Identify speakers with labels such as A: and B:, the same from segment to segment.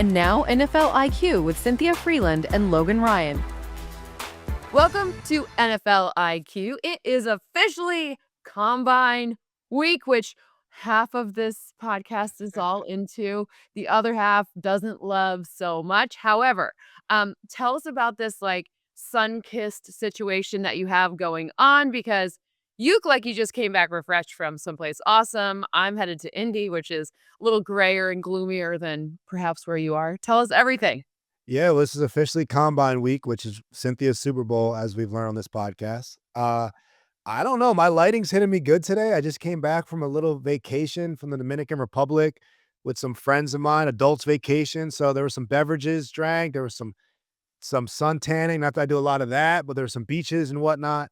A: And now NFL IQ with Cynthia Frelund and Logan Ryan.
B: Welcome to NFL IQ. It is officially Combine Week, which half of this podcast is all into. The other half doesn't love so much. However, tell us about this sun-kissed situation that you have going on, because you look like you just came back refreshed from someplace awesome. I'm headed to Indy, which is a little grayer and gloomier than perhaps where you are. Tell us everything.
C: Yeah, well, this is officially Combine Week, which is Cynthia's Super Bowl, as we've learned on this podcast. I don't know. My lighting's hitting me good today. I just came back from a little vacation from the Dominican Republic with some friends of mine, adults vacation. So there were some beverages drank. There was some sun tanning. Not that I do a lot of that, but there were some beaches and whatnot.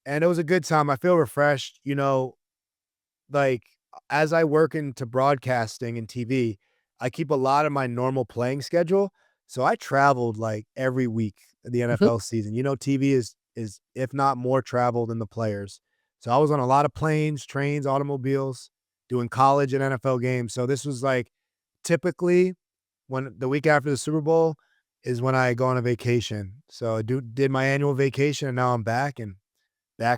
C: And it was a good time. I feel refreshed. Like as I work into broadcasting and TV, I keep a lot of my normal playing schedule. So I traveled like every week of the NFL season. TV is if not more travel than the players. So I was on a lot of planes, trains, automobiles, doing college and NFL games. So this was like typically when the week after the Super Bowl is when I go on a vacation. So I did my annual vacation, and now I'm back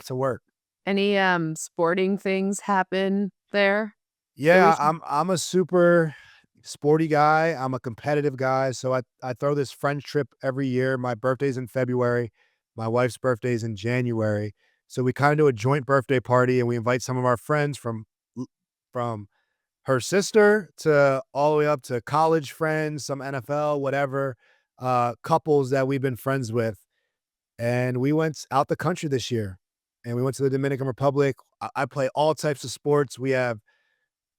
C: to work.
B: Any sporting things happen there?
C: Yeah, I'm a super sporty guy. I'm a competitive guy. So I throw this friend trip every year. My birthday's in February. My wife's birthday's in January. So we kind of do a joint birthday party, and we invite some of our friends from her sister to all the way up to college friends, some NFL, whatever, couples that we've been friends with. And we went out the country this year, and we went to the Dominican Republic. I play all types of sports. We have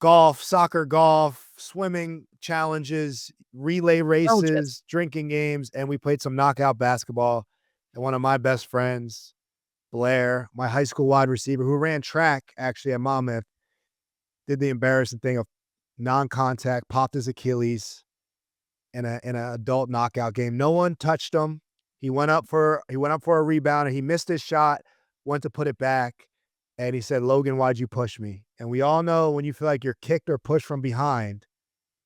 C: golf, soccer, golf, swimming challenges, relay races, drinking games, and we played some knockout basketball. And one of my best friends, Blair, my high school wide receiver who ran track actually at Monmouth, did the embarrassing thing of non-contact, popped his Achilles in an adult knockout game. No one touched him. He went up for a rebound, and he missed his shot, went to put it back, and he said, "Logan, why'd you push me?" And we all know when you feel like you're kicked or pushed from behind,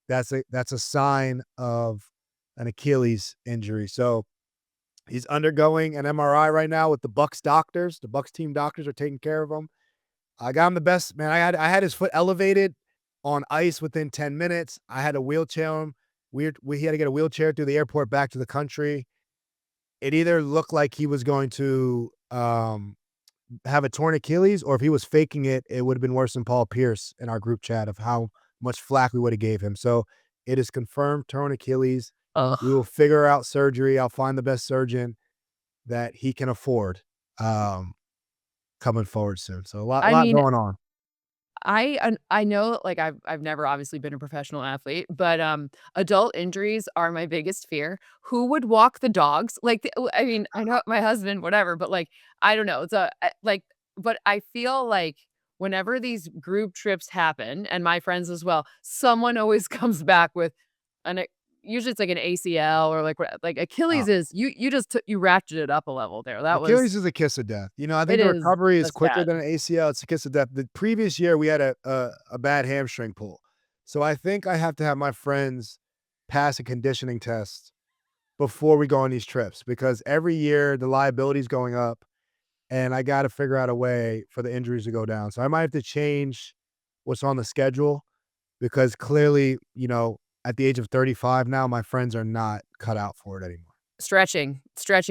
C: that's a sign of an Achilles injury. So he's undergoing an MRI right now with the Bucs doctors. The Bucs team doctors are taking care of him. I got him the best, man. I had his foot elevated on ice within 10 minutes. I had to wheelchair him. He had to get a wheelchair through the airport back to the country. It either looked like he was going to have a torn Achilles, or if he was faking it, it would have been worse than Paul Pierce in our group chat of how much flack we would have gave him. So it is confirmed torn Achilles. We will figure out surgery. I'll find the best surgeon that he can afford coming forward soon. So a lot going on.
B: I know, I've never obviously been a professional athlete, but adult injuries are my biggest fear. Who would walk the dogs? I know my husband, whatever, but I don't know. But I feel like whenever these group trips happen, and my friends as well, someone always comes back with usually it's like an ACL or Achilles is you ratcheted it up a level there.
C: Achilles is a kiss of death. I think the recovery is quicker than an ACL. It's a kiss of death. The previous year we had a bad hamstring pull. So I think I have to have my friends pass a conditioning test before we go on these trips, because every year the liability is going up, and I got to figure out a way for the injuries to go down. So I might have to change what's on the schedule, because clearly, at the age of 35 now, my friends are not cut out for it anymore.
B: Stretching,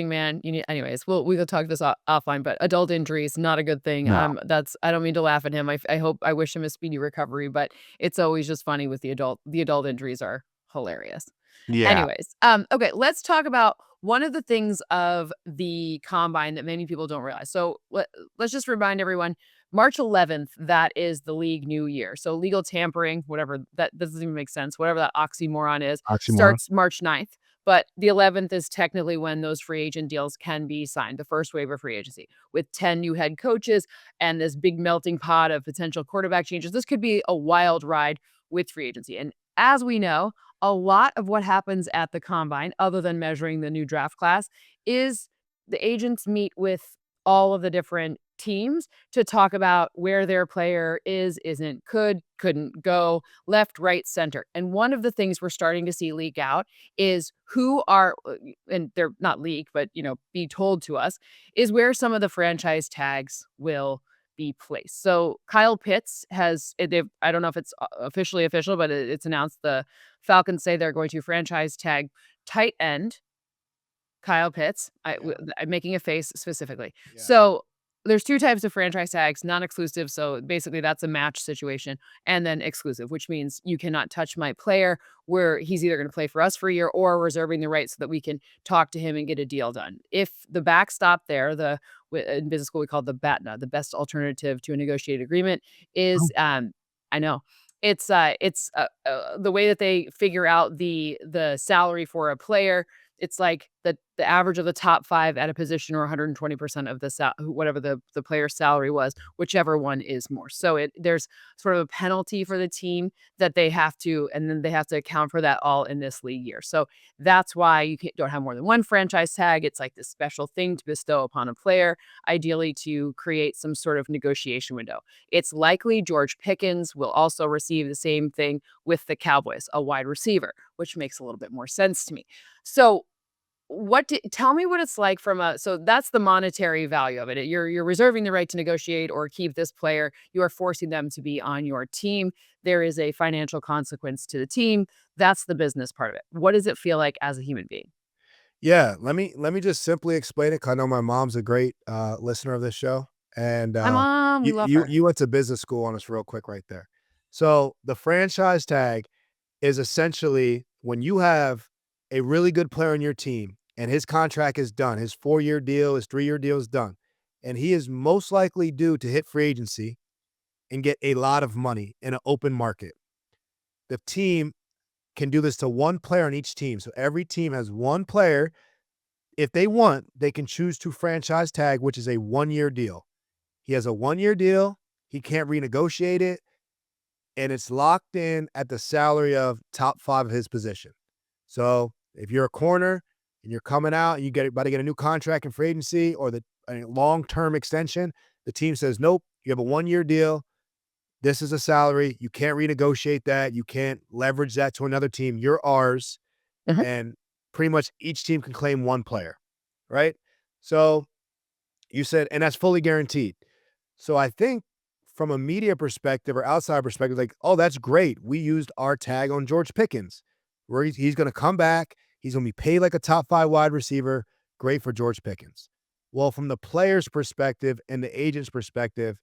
B: man. Anyways, we could talk this offline, but adult injuries, not a good thing.
C: No.
B: I don't mean to laugh at him. I wish him a speedy recovery, but it's always just funny with the adult injuries are hilarious.
C: Yeah.
B: Anyways, okay, let's talk about one of the things of the Combine that many people don't realize. So let's just remind everyone, March 11th, that is the league new year. So legal tampering, whatever, that doesn't even make sense. Whatever that oxymoron is, starts March 9th. But the 11th is technically when those free agent deals can be signed, the first wave of free agency, with 10 new head coaches and this big melting pot of potential quarterback changes. This could be a wild ride with free agency. And as we know, a lot of what happens at the Combine, other than measuring the new draft class, is the agents meet with all of the different teams to talk about where their player is, isn't, couldn't go, left, right, center. And one of the things we're starting to see leak out is who are, and they're not leak, but be told to us, is where some of the franchise tags will be placed. So Kyle Pitts I don't know if it's officially official, but it's announced the Falcons say they're going to franchise tag tight end Kyle Pitts.
C: Yeah.
B: I'm making a face specifically.
C: Yeah.
B: So there's two types of franchise tags, non-exclusive. So basically that's a match situation, and then exclusive, which means you cannot touch my player, where he's either going to play for us for a year or reserving the right so that we can talk to him and get a deal done. If the backstop there, in business school we call the BATNA, the best alternative to a negotiated agreement, is I know it's the way that they figure out the salary for a player. It's like the average of the top 5 at a position, or 120% of the whatever the player's salary was, whichever one is more. So there's sort of a penalty for the team that they have to, and then they have to account for that all in this league year. So that's why you don't have more than one franchise tag. It's like this special thing to bestow upon a player, ideally to create some sort of negotiation window. It's likely George Pickens will also receive the same thing with the Cowboys, a wide receiver, which makes a little bit more sense to me. So tell me what it's like so that's the monetary value of it. You're reserving the right to negotiate or keep this player. You are forcing them to be on your team. There is a financial consequence to the team. That's the business part of it. What does it feel like as a human being?
C: Yeah, let me just simply explain it, 'cause I know my mom's a great listener of this show, and
B: Hi, Mom. We
C: you
B: love
C: you
B: her.
C: you went to business school on us real quick right there. So the franchise tag is essentially when you have a really good player on your team and his contract is done, his 4-year deal, his 3-year deal is done, and he is most likely due to hit free agency and get a lot of money in an open market. The team can do this to one player on each team. So every team has one player. If they want, they can choose to franchise tag, which is a 1-year deal. He has a 1-year deal. He can't renegotiate it, and it's locked in at the salary of top 5 of his position. So if you're a corner and you're coming out and about to get a new contract in free agency or a long-term extension, the team says, nope, you have a 1-year deal. This is a salary. You can't renegotiate that. You can't leverage that to another team. You're ours.
B: Mhm.
C: And pretty much each team can claim one player, right? So you said, and that's fully guaranteed. So I think from a media perspective or outside perspective, like, oh, that's great. We used our tag on George Pickens, where he's going to come back. He's going to be paid like a top 5 wide receiver. Great for George Pickens. Well, from the player's perspective and the agent's perspective,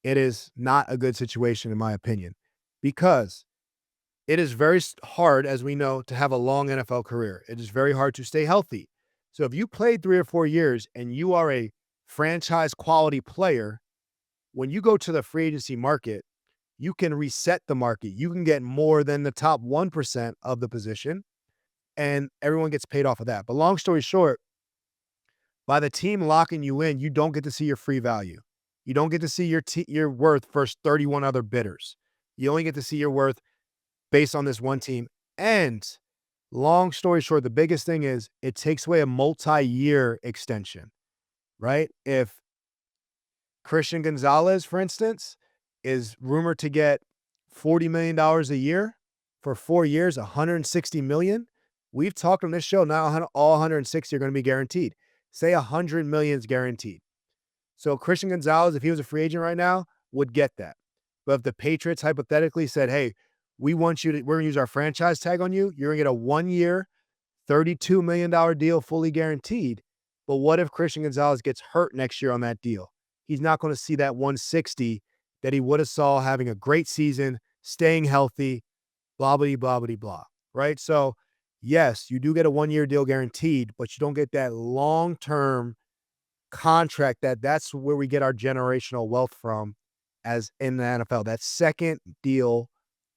C: it is not a good situation, in my opinion, because it is very hard, as we know, to have a long NFL career. It is very hard to stay healthy. So if you played 3 or 4 years and you are a franchise quality player, when you go to the free agency market, you can reset the market. You can get more than the top 1% of the position, and everyone gets paid off of that. But long story short, by the team locking you in, you don't get to see your free value. You don't get to see your worth versus 31 other bidders. You only get to see your worth based on this one team. And long story short, the biggest thing is it takes away a multi-year extension, right? If Christian Gonzalez, for instance, is rumored to get $40 million a year for 4 years, $160 million. We've talked on this show now, all 160 are going to be guaranteed. Say $100 million is guaranteed. So Christian Gonzalez, if he was a free agent right now, would get that. But if the Patriots hypothetically said, hey, we're going to use our franchise tag on you, you're going to get a 1-year, $32 million deal fully guaranteed. But what if Christian Gonzalez gets hurt next year on that deal? He's not going to see that 160 that he would have saw having a great season, staying healthy, blah, blah, blah, blah, blah, right? So, yes, you do get a 1-year deal guaranteed, but you don't get that long-term contract that's where we get our generational wealth from as in the NFL. That second deal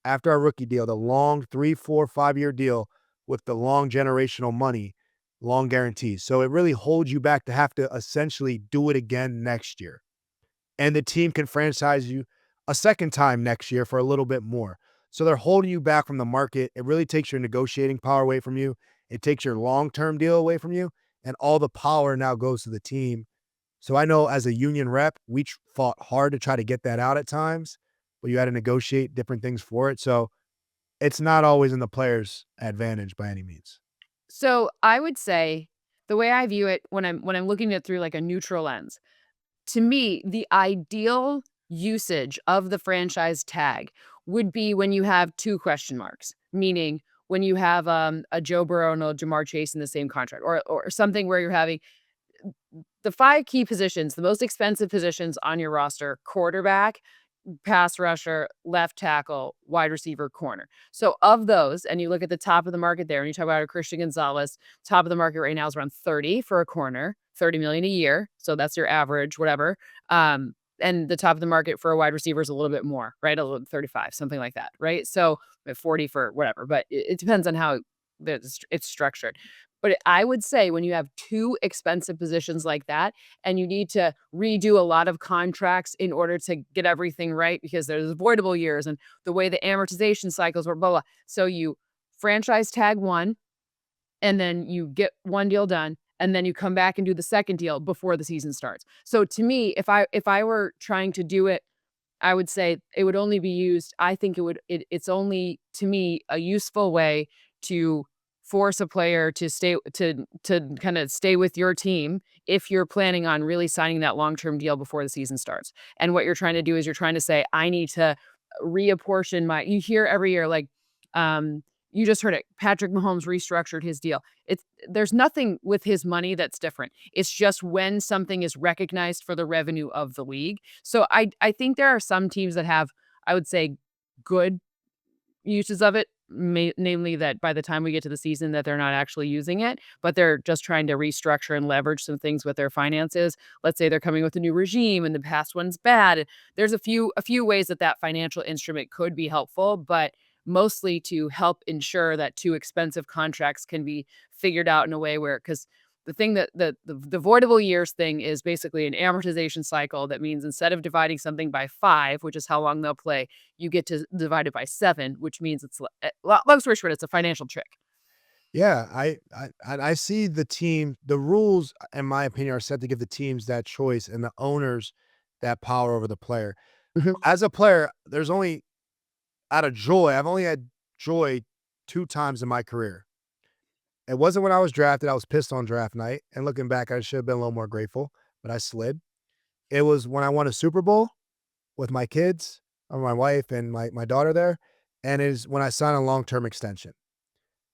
C: after our rookie deal, the long 3, 4, 5-year deal with the long generational money, long guarantees. So it really holds you back to have to essentially do it again next year. And the team can franchise you a second time next year for a little bit more. So they're holding you back from the market. It really takes your negotiating power away from you. It takes your long-term deal away from you. And all the power now goes to the team. So I know as a union rep, we fought hard to try to get that out at times, but you had to negotiate different things for it. So it's not always in the player's advantage by any means.
B: So I would say the way I view it when I'm looking at it through like a neutral lens, to me, the ideal usage of the franchise tag would be when you have two question marks, meaning when you have a Joe Burrow and a Jamar Chase in the same contract, or something where you're having the five key positions, the most expensive positions on your roster: quarterback, pass rusher, left tackle, wide receiver, corner. So of those, and you look at the top of the market there, and you talk about a Christian Gonzalez, top of the market right now is around 30 for a corner, 30 million a year. So that's your average, whatever. And the top of the market for a wide receiver is a little bit more, right? A little 35, something like that, right? So at 40 for whatever, but it depends on how it's structured. But I would say when you have two expensive positions like that, and you need to redo a lot of contracts in order to get everything right because there's avoidable years and the way the amortization cycles work, blah, blah. So you franchise tag one, and then you get one deal done, and then you come back and do the second deal before the season starts. So to me, if I were trying to do it, I would say it would only be used. I think it's only, to me, a useful way to force a player to stay to kind of stay with your team if you're planning on really signing that long-term deal before the season starts. And what you're trying to do is you're trying to say, I need to reapportion my, you hear every year, like, you just heard it. Patrick Mahomes restructured his deal. There's nothing with his money that's different. It's just when something is recognized for the revenue of the league. So I think there are some teams that have, I would say, good uses of it, namely that by the time we get to the season that they're not actually using it, but they're just trying to restructure and leverage some things with their finances. Let's say they're coming with a new regime and the past one's bad. There's a few ways that that financial instrument could be helpful, but mostly to help ensure that two expensive contracts can be figured out in a way where, because the thing that the voidable years thing is basically an amortization cycle. That means instead of dividing something by 5, which is how long they'll play, you get to divide it by 7, which means long story short, it's a financial trick.
C: Yeah, I see the team. The rules, in my opinion, are set to give the teams that choice and the owners that power over the player.
B: Mhm.
C: As a player, there's only out of joy. I've only had joy 2 times in my career. It wasn't when I was drafted. I was pissed on draft night, and looking back, I should have been a little more grateful, but I slid. It was when I won a Super Bowl with my kids, or my wife and my daughter there, and it is when I signed a long-term extension.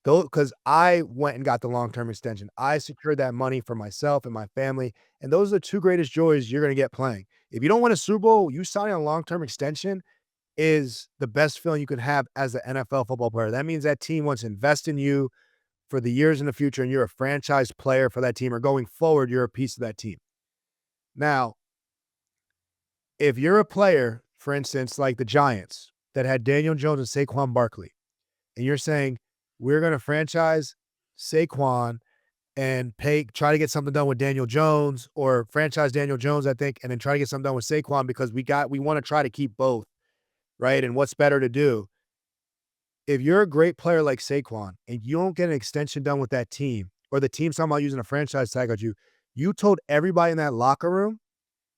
C: Though, because I went and got the long-term extension. I secured that money for myself and my family, and those are the 2 greatest joys you're gonna get playing. If you don't win a Super Bowl, you signing a long-term extension is the best feeling you could have as an NFL football player. That means that team wants to invest in you for the years in the future, and you're a franchise player for that team, or going forward, you're a piece of that team. Now, if you're a player, for instance, like the Giants that had Daniel Jones and Saquon Barkley, and you're saying, "We're gonna franchise Saquon and try to get something done with Daniel Jones, or franchise Daniel Jones, I think, and then try to get something done with Saquon because we wanna try to keep both, right? And what's better to do?" If you're a great player like Saquon and you don't get an extension done with that team, or the team's talking about using a franchise tag on you, you told everybody in that locker room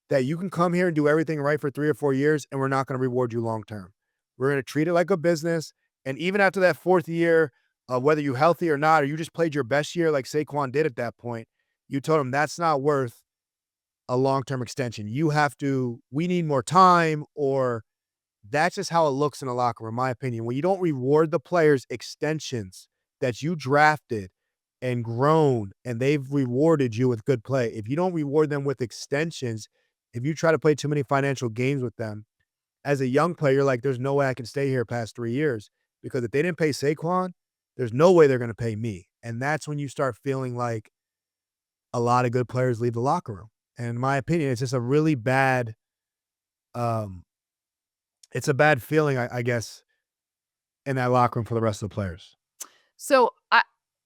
C: that you can come here and do everything right for 3 or 4 years, and we're not gonna reward you long term. We're gonna treat it like a business, and even after that 4th year, whether you healthy or not, or you just played your best year like Saquon did at that point, you told him that's not worth a long-term extension. We need more time, or that's just how it looks in a locker room, in my opinion. When you don't reward the players extensions that you drafted and grown, and they've rewarded you with good play. If you don't reward them with extensions, if you try to play too many financial games with them, as a young player, you're like, there's no way I can stay here past 3 years, because if they didn't pay Saquon, there's no way they're gonna pay me. And that's when you start feeling like a lot of good players leave the locker room. And in my opinion, it's just a really bad, um, it's a bad feeling, I guess, in that locker room for the rest of the players.
B: So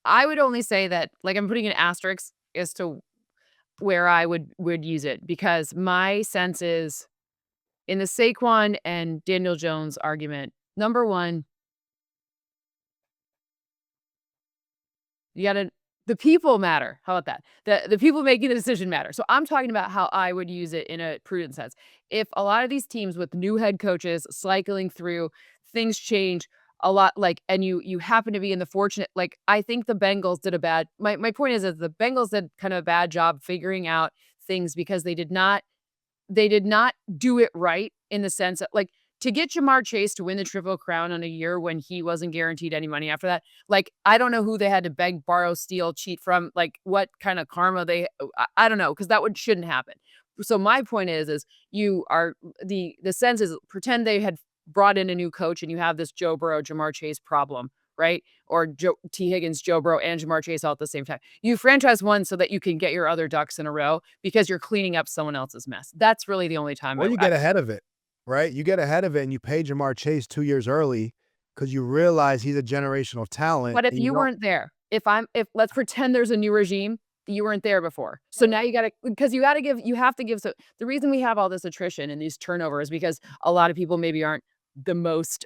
B: I would only say that, like, I'm putting an asterisk as to where I would use it, because my sense is in the Saquon and Daniel Jones argument, number one, you gotta the people matter. How about that? The people making the decision matter. So I'm talking about how I would use it in a prudent sense. If a lot of these teams with new head coaches cycling through, things change a lot, like, and you happen to be in the fortunate, like, I think the Bengals did a bad my point is that the Bengals did kind of a bad job figuring out things because they did not do it right in the sense that, like, to get Jamar Chase to win the Triple Crown in a year when he wasn't guaranteed any money after that, like, I don't know who they had to beg, borrow, steal, cheat from, like, what kind of karma I don't know, because that shouldn't happen. So my point is you are the sense is pretend they had brought in a new coach and you have this Joe Burrow, Jamar Chase problem, right? Or T. Higgins, Joe Burrow, and Jamar Chase all at the same time. You franchise one so that you can get your other ducks in a row because you're cleaning up someone else's mess. That's really the only time
C: Or you get ahead of it, right? You get ahead of it and you pay Jamar Chase 2 years early because you realize he's a generational talent
B: But if
C: and you
B: you
C: don't.
B: weren't there, if let's pretend there's a new regime, you weren't there before. So now you gotta because you have to give, so the reason we have all this attrition and these turnovers is because a lot of people maybe aren't the most,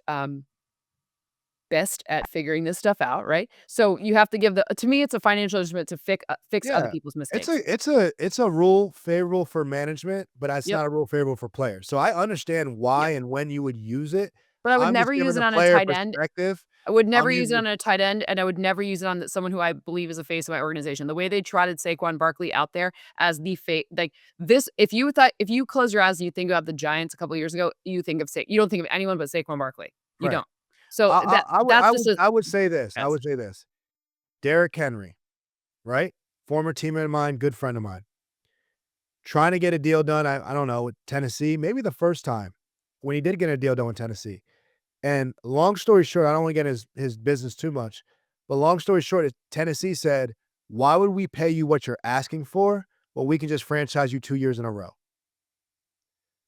B: best at figuring this stuff out, right? So you have to give to me, it's a financial instrument to fix other
C: Yeah.
B: people's
C: It's
B: mistakes.
C: a rule favorable for management, but that's
B: Yep.
C: not a rule favorable for players. So I understand
B: Yep.
C: why and when you would use it.
B: But I would
C: I'm just
B: never
C: giving
B: use it
C: the
B: on a
C: player
B: tight end.
C: perspective.
B: I would never
C: I'm
B: use it
C: using the
B: on a tight end, and I would never use it on someone who I believe is a face of my organization. The way they trotted Saquon Barkley out there as the face, like this, if you close your eyes and you think about the Giants a couple of years ago, you don't think of anyone but Saquon Barkley. You
C: right.
B: don't. So that's just a
C: I would say this. I
B: yes.
C: would say this. Derrick Henry, right? Former teammate of mine, good friend of mine. Trying to get a deal done, I don't know, with Tennessee, maybe the first time when he did get a deal done with Tennessee. And long story short, I don't wanna get his business too much, but long story short is Tennessee said, "Why would we pay you what you're asking for, when we can just franchise you 2 years in a row?"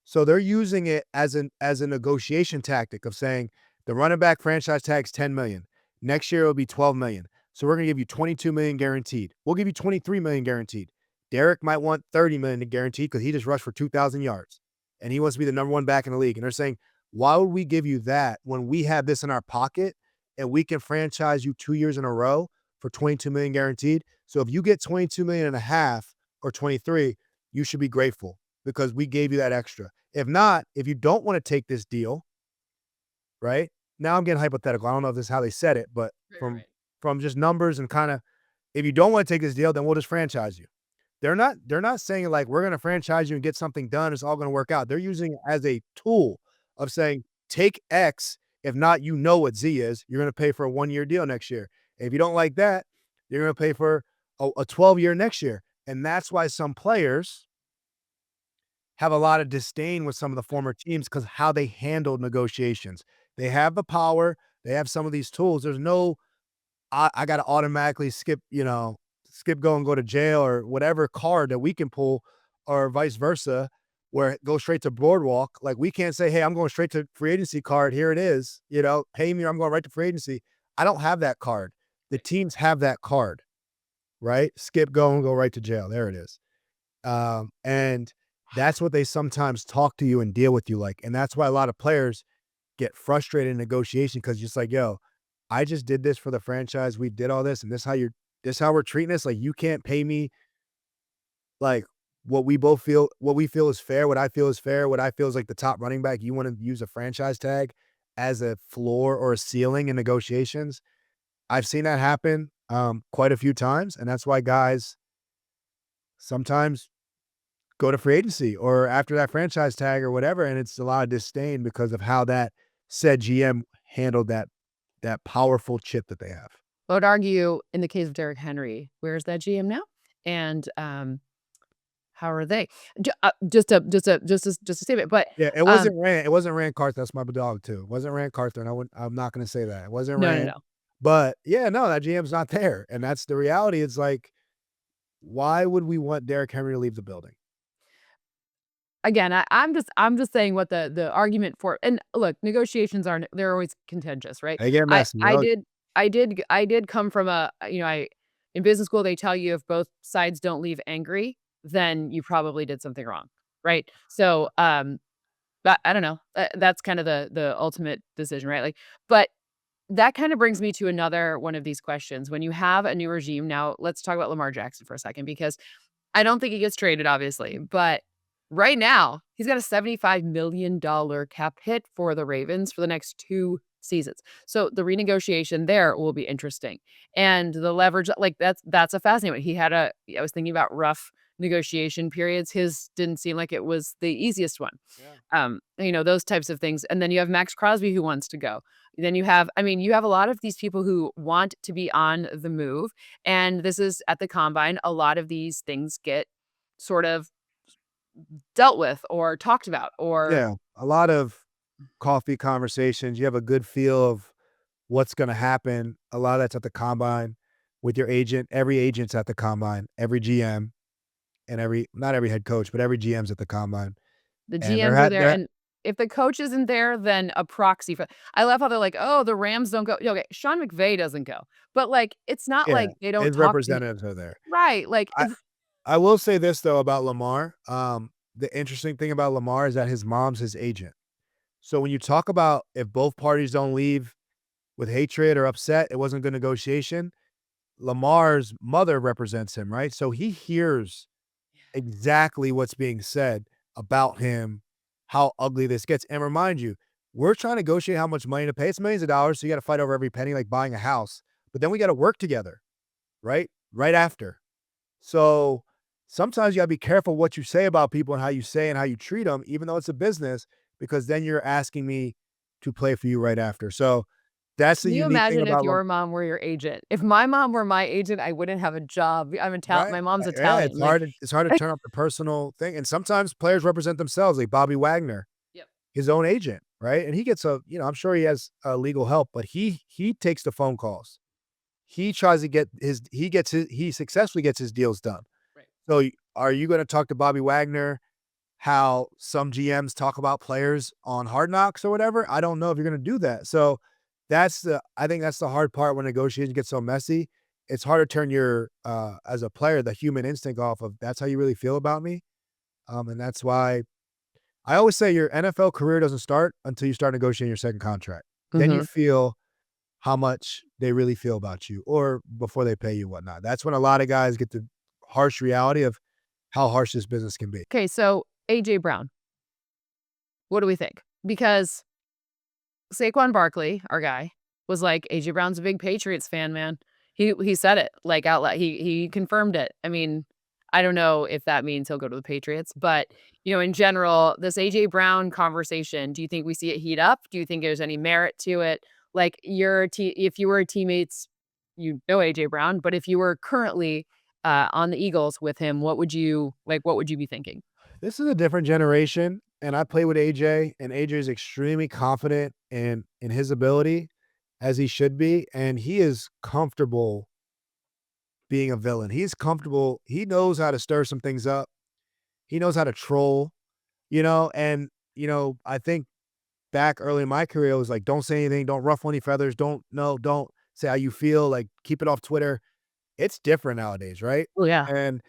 C: So they're using it as a negotiation tactic of saying, "The running back franchise tag's 10,000,000. Next year, it'll be 12,000,000. So we're gonna give you 22,000,000 guaranteed. We'll give you 23,000,000 guaranteed." Derek might want 30,000,000 guaranteed because he just rushed for 2,000 yards, and he wants to be the number 1 back in the league, and they're saying, "Why would we give you that when we have this in our pocket, and we can franchise you 2 years in a row for 22,000,000 guaranteed? So if you get 22,000,000 and a half or 23, you should be grateful because we gave you that extra. If not, if you don't wanna take this deal," right? Now I'm getting hypothetical. I don't know if this is how they said it, but
B: Right, right,
C: from
B: right.
C: from just numbers and kinda, "If you don't wanna take this deal, then we'll just franchise you." They're not saying, like, "We're gonna franchise you and get something done, it's all gonna work out." They're using it as a tool of saying, "Take X, if not, you know what Z is. You're gonna pay for a 1-year deal next year. If you don't like that, you're gonna pay for a 12-year next year." And that's why some players have a lot of disdain with some of the former teams because how they handled negotiations. They have the power, they have some of these tools. There's no, I gotta automatically skip go and go to jail or whatever card that we can pull or vice versa, where it goes straight to boardwalk. Like, we can't say, "Hey, I'm going straight to free agency card. Here it is, pay me or I'm going right to free agency." I don't have that card. The teams have that card, right? Skip, go, and go right to jail. There it is. And that's what they sometimes talk to you and deal with you like. And that's why a lot of players get frustrated in negotiation because just like, "Yo, I just did this for the franchise. We did all this, and this how we're treating us. Like, you can't pay me like what we feel is fair, what I feel is fair, what I feel is like the top running back. You want to use a franchise tag as a floor or a ceiling in negotiations." I've seen that happen quite a few times, and that's why guys sometimes go to free agency or after that franchise tag or whatever, and it's a lot of disdain because of how that said GM handled that powerful chip that they have.
B: I would argue in the case of Derrick Henry, where's that GM now? And, how are they? Just a statement, but,
C: Yeah,
B: um
C: It wasn't Rand Carthon, that's my dog too. It wasn't Rand Carthon, I'm not gonna say that. It wasn't
B: no, no,
C: Rand,
B: no.
C: but yeah, no, that GM's not there, and that's the reality. It's like, why would we want Derrick Henry to leave the building?
B: Again, I'm just saying what the argument for, and look, negotiations are they're always contentious, right?
C: They get
B: I
C: messy.
B: I did I did come from I in business school, they tell you if both sides don't leave angry, then you probably did something wrong, right? So, but I don't know. That's kind of the ultimate decision, right? Like, but that kind of brings me to another one of these questions. When you have a new regime, now let's talk about Lamar Jackson for a second, because I don't think he gets traded, obviously, but right now he's got a $75 million cap hit for the Ravens for the next 2 seasons. So the renegotiation there will be interesting. And the leverage, like that's a fascinating one. I was thinking about rough negotiation periods. His didn't seem like it was the easiest one.
C: Yeah.
B: Those types of things. And then you have Max Crosby who wants to go. Then you have a lot of these people who want to be on the move. And this is at the combine. A lot of these things get sort of dealt with or talked about or
C: Yeah, a lot of coffee conversations. You have a good feel of what's gonna happen. A lot of that's at the combine with your agent. Every agent's at the combine, every GM and not every head coach, but every GM's at the combine.
B: the
C: And
B: GMs are there. And if the coach isn't there, then a proxy for I love how they're like, "Oh, the Rams don't go." Okay, Sean McVay doesn't go. But like it's not
C: yeah,
B: like they don't
C: his
B: talk to him.
C: representatives are there.
B: Right. Like
C: I I will say this though about Lamar. The interesting thing about Lamar is that his mom's his agent. So when you talk about if both parties don't leave with hatred or upset, it wasn't a good negotiation. Lamar's mother represents him, right? So he hears exactly what's being said about him, how ugly this gets. And remind you, we're trying to negotiate how much money to pay. It's millions of dollars, so you got to fight over every penny, like buying a house. But then we got to work together, right? Right after. So sometimes you gotta be careful what you say about people and how you say and how you treat them, even though it's a business, because then you're asking me to play for you right after. So that's the
B: Can you
C: unique thing
B: imagine if
C: about
B: your mom were your agent? If my mom were my agent, I wouldn't have a job.
C: right?
B: My mom's
C: Yeah,
B: Italian, like
C: it's hard to turn up the personal thing. And sometimes players represent themselves, like Bobby Wagner,
B: Yep.
C: his own agent, right? And he gets I'm sure he has legal help, but he takes the phone calls. He tries to get he successfully gets his deals done.
B: Right.
C: So are you going to talk to Bobby Wagner how some GMs talk about players on Hard Knocks or whatever? I don't know if you're going to do that. So I think that's the hard part when negotiations get so messy. It's hard to turn your as a player the human instinct off of that's how you really feel about me. And that's why I always say your NFL career doesn't start until you start negotiating your second contract. Then you
B: Mhm.
C: feel how much they really feel about you or before they pay you, whatnot. That's when a lot of guys get the harsh reality of how harsh this business can be.
B: Okay, so AJ Brown, what do we think? Because Saquon Barkley, our guy, was like, "AJ Brown's a big Patriots fan, man." He said it, like, out loud. He confirmed it. I mean, I don't know if that means he'll go to the Patriots, but, in general, this AJ Brown conversation, do you think we see it heat up? Do you think there's any merit to it? Like, if you were teammates, you know AJ Brown, but if you were currently, on the Eagles with him, what would you be thinking?
C: This is a different generation, and I play with AJ, and AJ is extremely confident in his ability, as he should be, and he is comfortable being a villain. He's comfortable. He knows how to stir some things up. He knows how to troll, and I think back early in my career, it was like, don't say anything, don't ruffle any feathers, don't say how you feel, like keep it off Twitter. It's different nowadays, right?
B: Oh, yeah.
C: And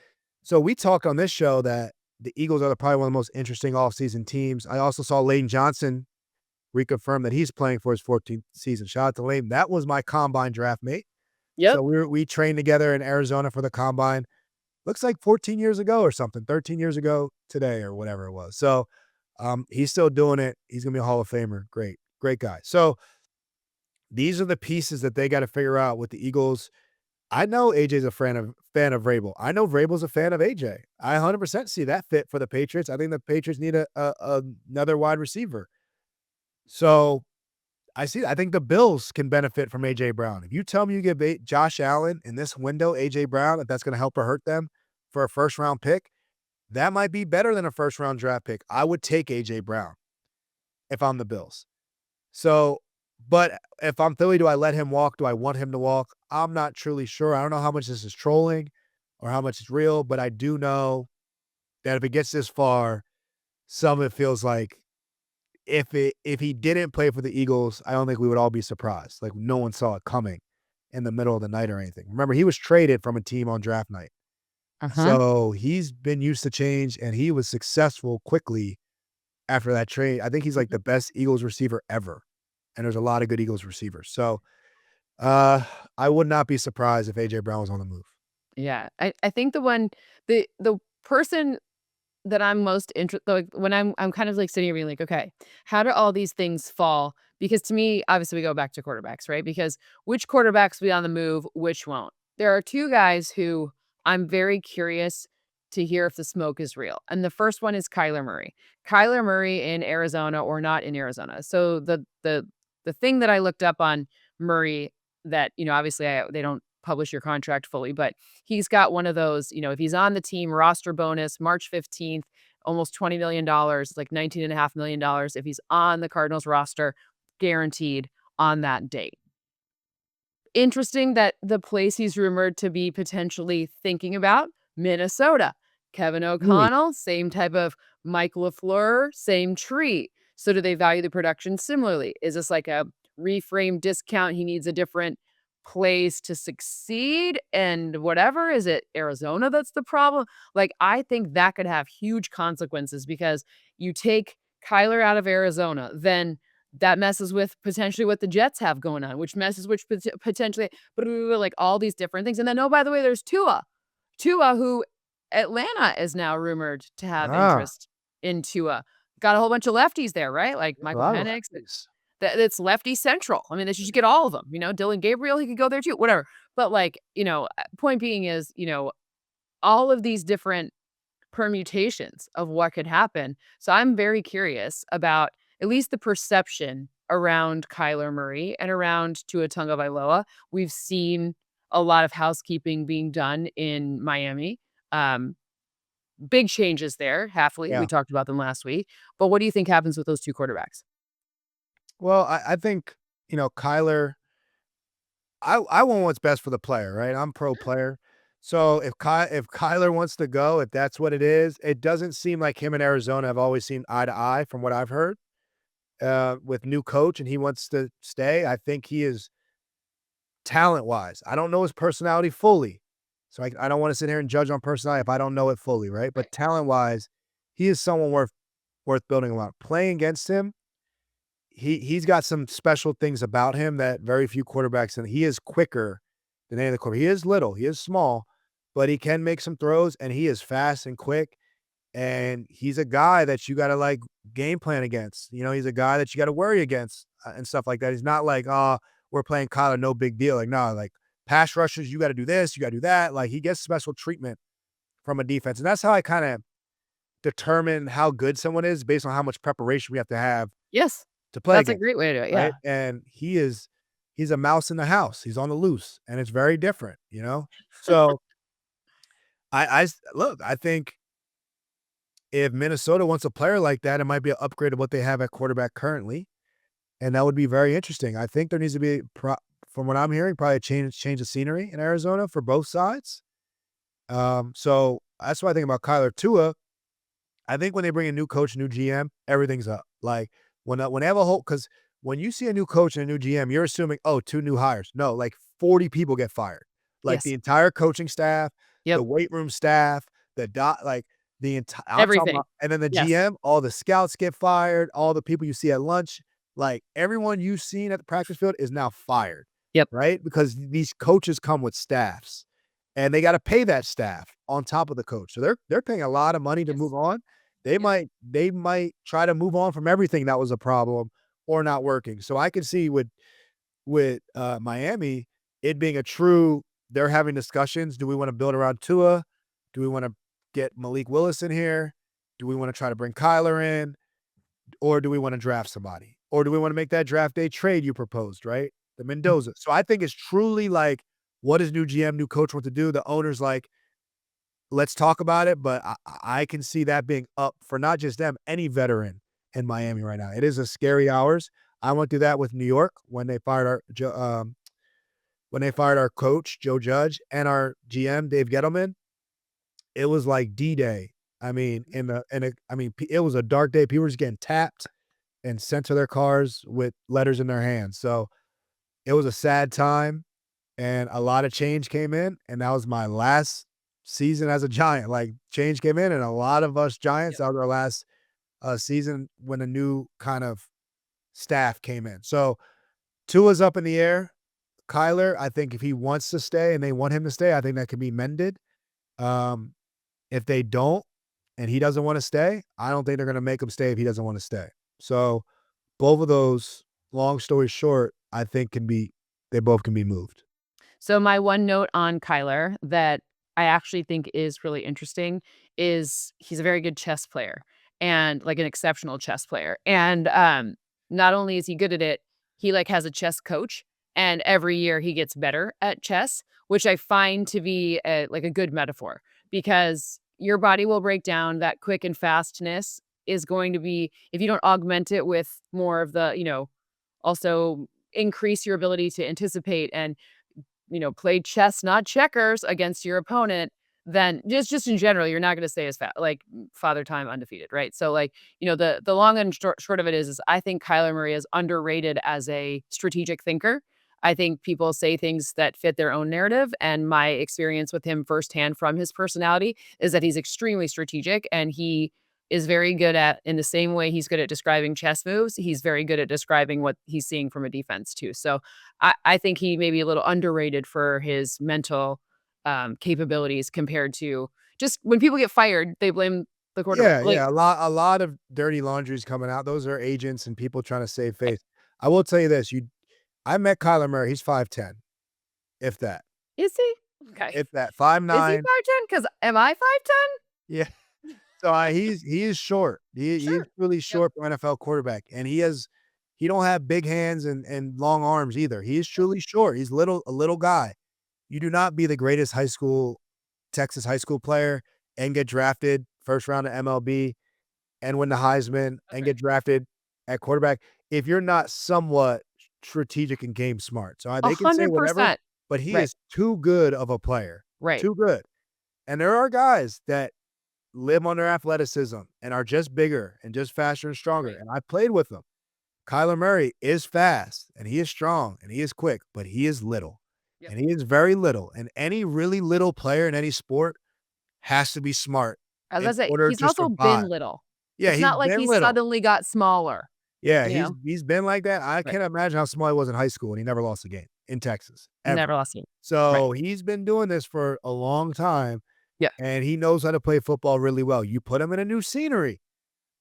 C: so we talked on this show that the Eagles are probably one of the most interesting offseason teams. I also saw Lane Johnson reconfirm that he's playing for his 14th season. Shout out to Lane. That was my combine draft mate.
B: Yep.
C: So we trained together in Arizona for the combine. Looks like 14 years ago or something, 13 years ago today or whatever it was. So he's still doing it. He's gonna be a Hall of Famer. Great, great guy. So these are the pieces that they got to figure out with the Eagles. I know AJ's a fan of Vrabel. I know Vrabel's a fan of AJ. I 100% see that fit for the Patriots. I think the Patriots need another wide receiver. So I think the Bills can benefit from AJ Brown. If you tell me you give Josh Allen in this window, AJ Brown, if that's going to help or hurt them for a first round pick, that might be better than a first round draft pick. I would take AJ Brown if I'm the Bills. So, but if I'm Philly, do I let him walk? Do I want him to walk? I'm not truly sure. I don't know how much this is trolling or how much is real, but I do know that if it gets this far, some of it feels like if he didn't play for the Eagles, I don't think we would all be surprised. Like no one saw it coming in the middle of the night or anything. Remember, he was traded from a team on draft night.
B: Uh-huh.
C: So he's been used to change and he was successful quickly after that trade. I think he's like the best Eagles receiver ever and there's a lot of good Eagles receivers. So I would not be surprised if A.J. Brown was on the move.
B: Yeah. I think the person that I'm most interested, like, when I'm kind of, like, sitting here being like, "Okay, how do all these things fall?" Because to me, obviously, we go back to quarterbacks, right? Because which quarterbacks will be on the move, which won't. There are 2 guys who I'm very curious to hear if the smoke is real, and the first one is Kyler Murray. Kyler Murray in Arizona or not in Arizona. So the thing that I looked up on Murray that, obviously, they don't publish your contract fully, but he's got one of those, if he's on the team, roster bonus, March 15th, almost $20 million, like $19.5 million if he's on the Cardinals roster, guaranteed on that date. Interesting that the place he's rumored to be potentially thinking about, Minnesota. Kevin
C: Really?
B: O'Connell, same type of Mike LaFleur, same tree. So do they value the production similarly? Is this like a reframe discount? He needs a different place to succeed and whatever. Is it Arizona that's the problem? Like, I think that could have huge consequences because you take Kyler out of Arizona, then that messes with potentially what the Jets have going on, which messes with potentially like all these different things. And then, oh, by the way, there's Tua. Tua, who Atlanta is now rumored to have
C: Ah,
B: interest in Tua. Got a whole bunch of lefties there, right? Like
C: a
B: Michael
C: lot of
B: Penix.
C: lefties.
B: It's lefty central. I mean, they should just get all of them. Dylan Gabriel, he could go there too, whatever. But like, point being is, all of these different permutations of what could happen. So I'm very curious about at least the perception around Kyler Murray and around Tua Tagovailoa. We've seen a lot of housekeeping being done in Miami. Um, Big changes there, Halfley. We
C: Yeah.
B: talked about them last week. But what do you think happens with those 2 quarterbacks?
C: Well, I think, Kyler, I want what's best for the player, right? I'm pro player. So if Kyler wants to go, if that's what it is, it doesn't seem like him and Arizona have always seen eye to eye from what I've heard. With new coach and he wants to stay. I think he is talent wise. I don't know his personality fully. So I don't want to sit here and judge on personality if I don't know it fully, right?
B: Right.
C: But talent wise, he is someone worth building around. Playing against him, he's got some special things about him that very few quarterbacks, and he is quicker than any of the quarterbacks. He is little, he is small, but he can make some throws and he is fast and quick. And he's a guy that you got to like game plan against. He's a guy that you got to worry against and stuff like that. He's not like, oh, we're playing Kyler, no big deal. Like, no, like pass rushers, you got to do this, you got to do that. Like he gets special treatment from a defense. And that's how I kind of determine how good someone is based on how much preparation we have
B: Yes.
C: to play
B: That's a
C: against,
B: great way to do it. Yeah.
C: right? And he's a mouse in the house. He's on the loose and it's very different. So look, I think if Minnesota wants a player like that, it might be an upgrade of what they have at quarterback currently, and that would be very interesting. I think there needs to be, from what I'm hearing, probably a change of scenery in Arizona for both sides. So that's what I think about Kyler. Tua, I think when they bring a new coach, new GM, everything's up. Like when they have a whole, because when you see a new coach and a new GM, you're assuming, oh, 2 new hires. No, like 40 people get fired. Like the
B: Yes.
C: entire coaching staff, the
B: Yep.
C: weight room staff, like the entire, I'm talking
B: Everything.
C: about, and then the
B: Yes.
C: GM, all the scouts get fired, all the people you see at lunch, like everyone you've seen at the practice field is now fired,
B: Yep.
C: right? Because these coaches come with staffs and they got to pay that staff on top of the coach. So they're paying a lot of money to
B: Yes.
C: move on. They
B: Yep.
C: might try to move on from everything that was a problem or not working. So I can see with Miami, it being a true, they're having discussions. Do we want to build around Tua? Do we want to get Malik Willis in here? Do we want to try to bring Kyler in? Or do we want to draft somebody? Or do we want to make that draft day trade you proposed, right? The Mendoza. So I think it's truly like, what does new GM, new coach want to do? The owner's like, let's talk about it. But I can see that being up for not just them, any veteran in Miami right now. It is a scary hours. I went through that with New York when they fired our coach, Joe Judge, and our GM, Dave Gettleman. It was like D-Day. I mean, it was a dark day. People were just getting tapped and sent to their cars with letters in their hands. So it was a sad time, and a lot of change came in, and that was my last season as a Giant. Like, change came in, and a lot of us Giants,
B: Yep.
C: that was our last season when a new kind of staff came in. So Tua's up in the air. Kyler, I think if he wants to stay and they want him to stay, I think that can be mended. Um, if they don't and he doesn't want to stay, I don't think they're going to make him stay if he doesn't want to stay. So both of those, long story short, I think they both can be moved.
B: So my one note on Kyler that I actually think is really interesting is he's a very good chess player and like an exceptional chess player. And not only is he good at it, he like has a chess coach and every year he gets better at chess, which I find to be like a good metaphor because your body will break down. That quick and fastness is going to be, if you don't augment it with more of the, also increase your ability to anticipate and play chess, not checkers against your opponent, then just in general, you're not going to stay as fat, like father time undefeated, right? So like, the long and short of it is I think Kyler Murray is underrated as a strategic thinker. I think people say things that fit their own narrative. And my experience with him firsthand from his personality is that he's extremely strategic and he is very good at, in the same way he's good at describing chess moves, he's very good at describing what he's seeing from a defense too. So I think he may be a little underrated for his mental capabilities compared to just when people get fired, they blame the quarterback.
C: Yeah,
B: Like,
C: yeah. A lot of dirty laundry is coming out. Those are agents and people trying to save face. I will tell you this. I met Kyler Murray. He's 5'10", if that.
B: is he? Okay.
C: If that.
B: Is he
C: 5'9".
B: 5'10"? Because am I 5'10"?
C: Yeah. So, he is short. He is
B: Sure.
C: really
B: Yep.
C: short for NFL quarterback, and he don't have big hands and long arms either. He is truly short. He's a little guy. You do not be the greatest Texas high school player and get drafted first round of MLB and win the Heisman
B: That's
C: and
B: right.
C: get drafted at quarterback if you're not somewhat strategic and game smart. So,
B: A
C: they can say whatever,
B: 100%.
C: but he
B: Right.
C: is too good of a player,
B: Right.
C: too good. And there are guys that live on their athleticism and are just bigger and just faster and stronger,
B: Right.
C: and I played with them. Kyler Murray is fast, and he is strong, and he is quick, but he is little,
B: Yep.
C: and he is very little, and any really little player in any sport has to be smart
B: I was
C: in
B: gonna say,
C: order
B: he's
C: to
B: also been
C: survive.
B: little.
C: Yeah,
B: It's
C: he's
B: not like
C: been
B: he
C: little.
B: suddenly got smaller,
C: Yeah,
B: you know?
C: he's been like that. I
B: Right.
C: can't imagine how small he was in high school, and he never lost a game in Texas, ever.
B: Never lost him. Right.
C: So, he's been doing this for a long time,
B: Yeah.
C: and he knows how to play football really well. You put him in a new scenery,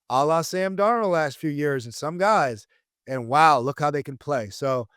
C: a la Sam Darnold last few years and some guys, and wow, look how they can play. So,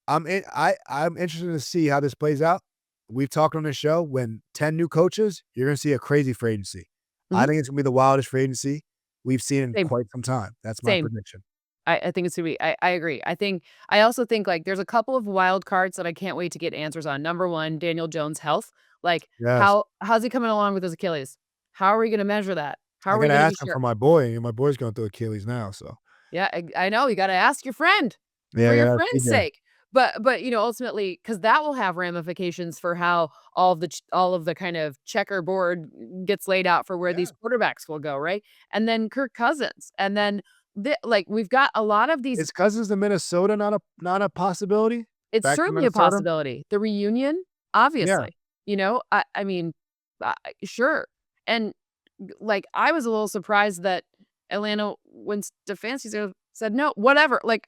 C: I'm interested to see how this plays out. We've talked on the show, when 10 new coaches, you're gonna see a crazy free agency. I
B: Mhm.
C: think it's gonna be the wildest free agency we've seen in
B: Same.
C: quite some time. That's my
B: Same.
C: prediction.
B: I think it's gonna be I agree. I also think, like, there's a couple of wild cards that I can't wait to get answers on. Number 1, Daniel Jones' health. Like,
C: Yes.
B: how's he coming along with his Achilles? How are we gonna measure that? How
C: I
B: are we
C: gotta
B: gonna be
C: ask him
B: sure?
C: for my boy, and my boy's going through Achilles now, so
B: Yeah, I know, you gotta ask your friend
C: yeah,
B: for
C: I
B: your
C: gotta ask
B: friend's
C: CJ.
B: sake. But, ultimately, because that will have ramifications for how all of the kind of checkerboard gets laid out for where
C: Yeah.
B: these quarterbacks will go, right? And then Kirk Cousins, and then like, we've got a lot of these.
C: Is Cousins to Minnesota not a possibility?
B: It's
C: Back to
B: certainly a
C: Minnesota?
B: possibility. The reunion,
C: Yeah.
B: obviously, I mean, sure. And like, I was a little surprised that Atlanta, when Stefanski said no, whatever. Like,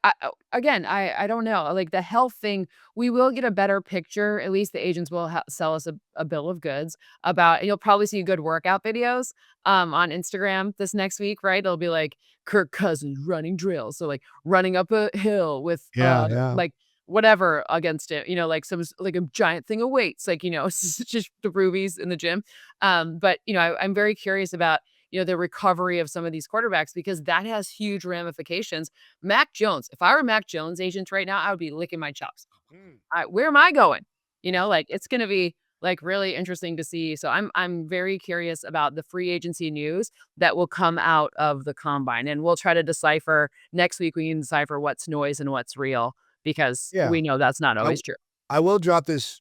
B: again, I don't know. Like the health thing, we will get a better picture. At least the agents will sell us a bill of goods about. You'll probably see good workout videos on Instagram this next week, right? It'll be like Kirk Cousins running drills, so like running up a hill with
C: Yeah, yeah.
B: like whatever against it, like like a giant thing of weights, like just the rubies in the gym. But I'm very curious about the recovery of some of these quarterbacks because that has huge ramifications. Mac Jones, if I were Mac Jones agent right now, I would be licking my chops.
C: Mm.
B: Where am I going? Like it's gonna be like really interesting to see. So I'm very curious about the free agency news that will come out of the combine, and we'll try to decipher next week. We can decipher what's noise and what's real because
C: Yeah.
B: we know that's not
C: I
B: always true.
C: I will drop this.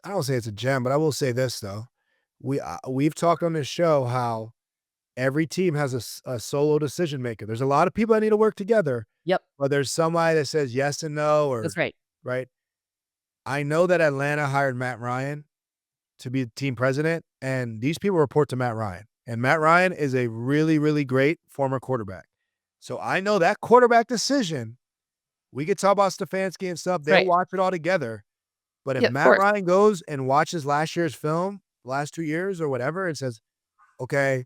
C: I don't say it's a gem, but I will say this though. We've talked on this show how every team has a solo decision maker. There's a lot of people that need to work together,
B: Yep,
C: but there's somebody that says yes and no
B: that's
C: or
B: right.
C: right. I know that Atlanta hired Matt Ryan to be the team president, and these people report to Matt Ryan. And Matt Ryan is a really, really great former quarterback. So I know that quarterback decision We could talk about Stefanski and stuff. They'll
B: Right.
C: watch it all together. But if
B: Yeah, of
C: Matt
B: course.
C: Ryan goes and watches last year's film, last 2 years or whatever, and says, "Okay,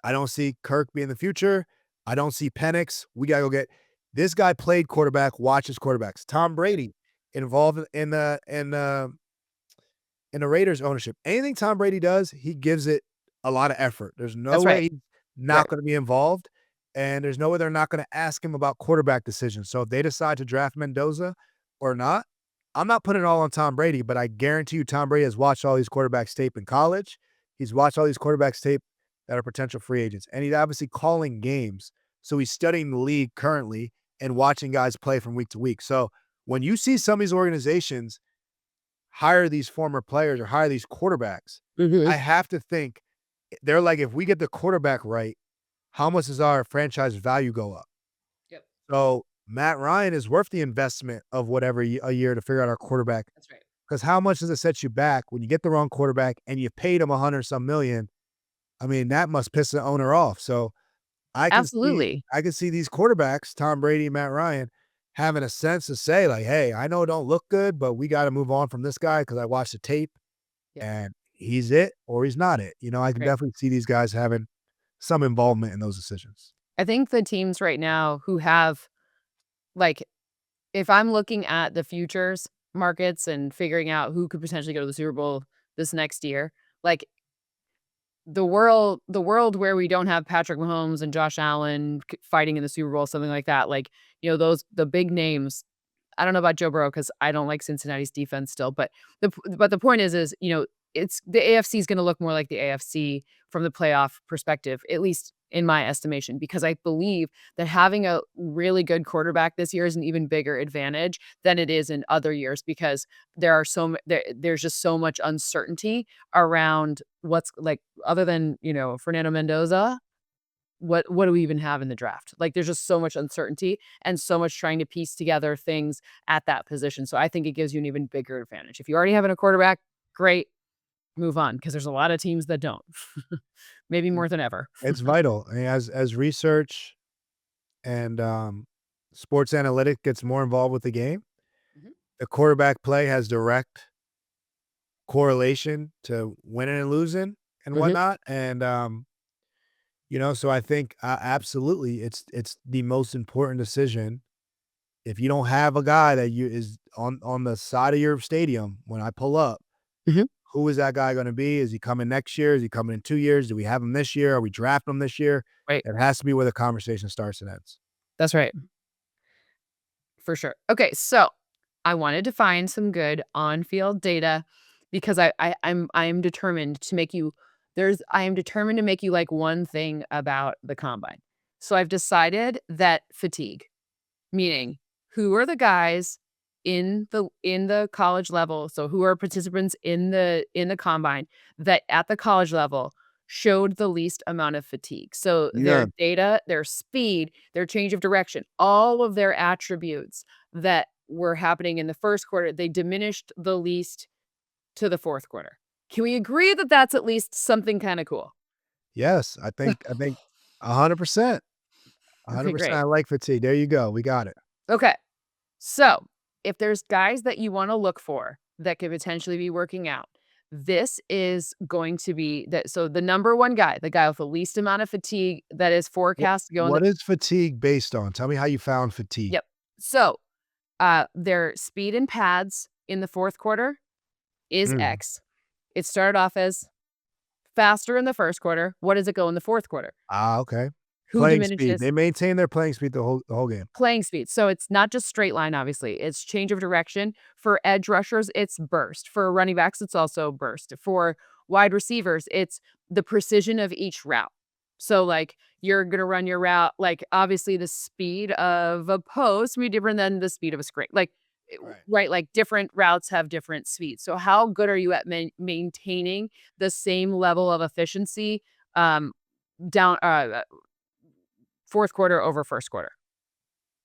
C: I don't see Kirk being the future. I don't see Penix. We gotta go get this guy played quarterback, watches quarterbacks. Tom Brady involved in the Raiders ownership. Anything Tom Brady does, he gives it a lot of effort. There's no
B: That's right.
C: way he's
B: Right.
C: not gonna be involved, and there's no way they're not gonna ask him about quarterback decisions. So if they decide to draft Mendoza or not, I'm not putting it all on Tom Brady, but I guarantee you Tom Brady has watched all these quarterbacks tape in college. He's watched all these quarterbacks tape that are potential free agents, and he's obviously calling games. So he's studying the league currently and watching guys play from week to week. So when you see some of these organizations hire these former players or hire these quarterbacks,
B: Mhm.
C: I have to think they're like, if we get the quarterback right, how much does our franchise value go up?
B: Yep.
C: So Matt Ryan is worth the investment of whatever a year to figure out our quarterback.
B: That's right.
C: Because how much does it set you back when you get the wrong quarterback and you paid him 100 some million? I mean, that must piss the owner off. So I can see
B: Absolutely.
C: I can see these quarterbacks, Tom Brady and Matt Ryan, having a sense to say, like, "Hey, I know it don't look good, but we gotta move on from this guy because I watched the tape
B: Yep.
C: and he's it or he's not it." I can
B: Right.
C: definitely see these guys having some involvement in those decisions.
B: I think the teams right now who have, like, if I'm looking at the futures markets and figuring out who could potentially go to the Super Bowl this next year, like, the world where we don't have Patrick Mahomes and Josh Allen fighting in the Super Bowl, something like that, like, those the big names. I don't know about Joe Burrow because I don't like Cincinnati's defense still, but the point is, it's the AFC is gonna look more like the AFC from the playoff perspective, at least in my estimation, because I believe that having a really good quarterback this year is an even bigger advantage than it is in other years because there's just so much uncertainty around what's like other than, Fernando Mendoza, what do we even have in the draft? Like, there's just so much uncertainty and so much trying to piece together things at that position. So I think it gives you an even bigger advantage. If you already have a quarterback, great, move on because there's a lot of teams that don't. Maybe more than ever.
C: It's vital. I mean, as research and, sports analytic gets more involved with the game,
B: Mhm.
C: the quarterback play has direct correlation to winning and losing and
B: Mhm.
C: whatnot, and, so I think, absolutely, it's the most important decision. If you don't have a guy that you is on the side of your stadium when I pull up,
B: Mhm.
C: who is that guy gonna be? Is he coming next year? Is he coming in 2 years? Do we have him this year? Are we drafting him this year?
B: Right.
C: It has to be where the conversation starts and ends.
B: That's right. For sure. Okay, so I wanted to find some good on-field data because I'm determined to make you I am determined to make you like one thing about the combine. So I've decided that fatigue, meaning who are the guys in the college level, so who are participants in the combine that at the college level showed the least amount of fatigue. So their
C: Yeah.
B: data, their speed, their change of direction, all of their attributes that were happening in the first quarter, they diminished the least to the fourth quarter. Can we agree that that's at least something kind of cool?
C: Yes, I think 100%.
B: Okay,
C: 100%.
B: great.
C: I like fatigue. There you go. We got it.
B: Okay. So, if there's guys that you wanna look for that could potentially be working out, this is going to be that so the number 1 guy, the guy with the least amount of fatigue that is
C: What
B: forecast to go in the
C: what is fatigue based on? Tell me how you found fatigue.
B: Yep. So, their speed and pads in the 4th quarter is
C: Mm.
B: X. It started off as faster in the 1st quarter. What does it go in the 4th quarter?
C: Okay.
B: Who
C: Playing speed.
B: diminishes?
C: They maintain their playing speed the whole game.
B: Playing speed. So it's not just straight line, obviously. It's change of direction. For edge rushers, it's burst. For running backs, it's also burst. For wide receivers, it's the precision of each route. So, like, you're going to run your route, like, obviously, the speed of a post will be different than the speed of a screen. Like,
C: Right.
B: right? Like, different routes have different speeds. So, how good are you at maintaining the same level of efficiency um, down 4th quarter over 1st quarter?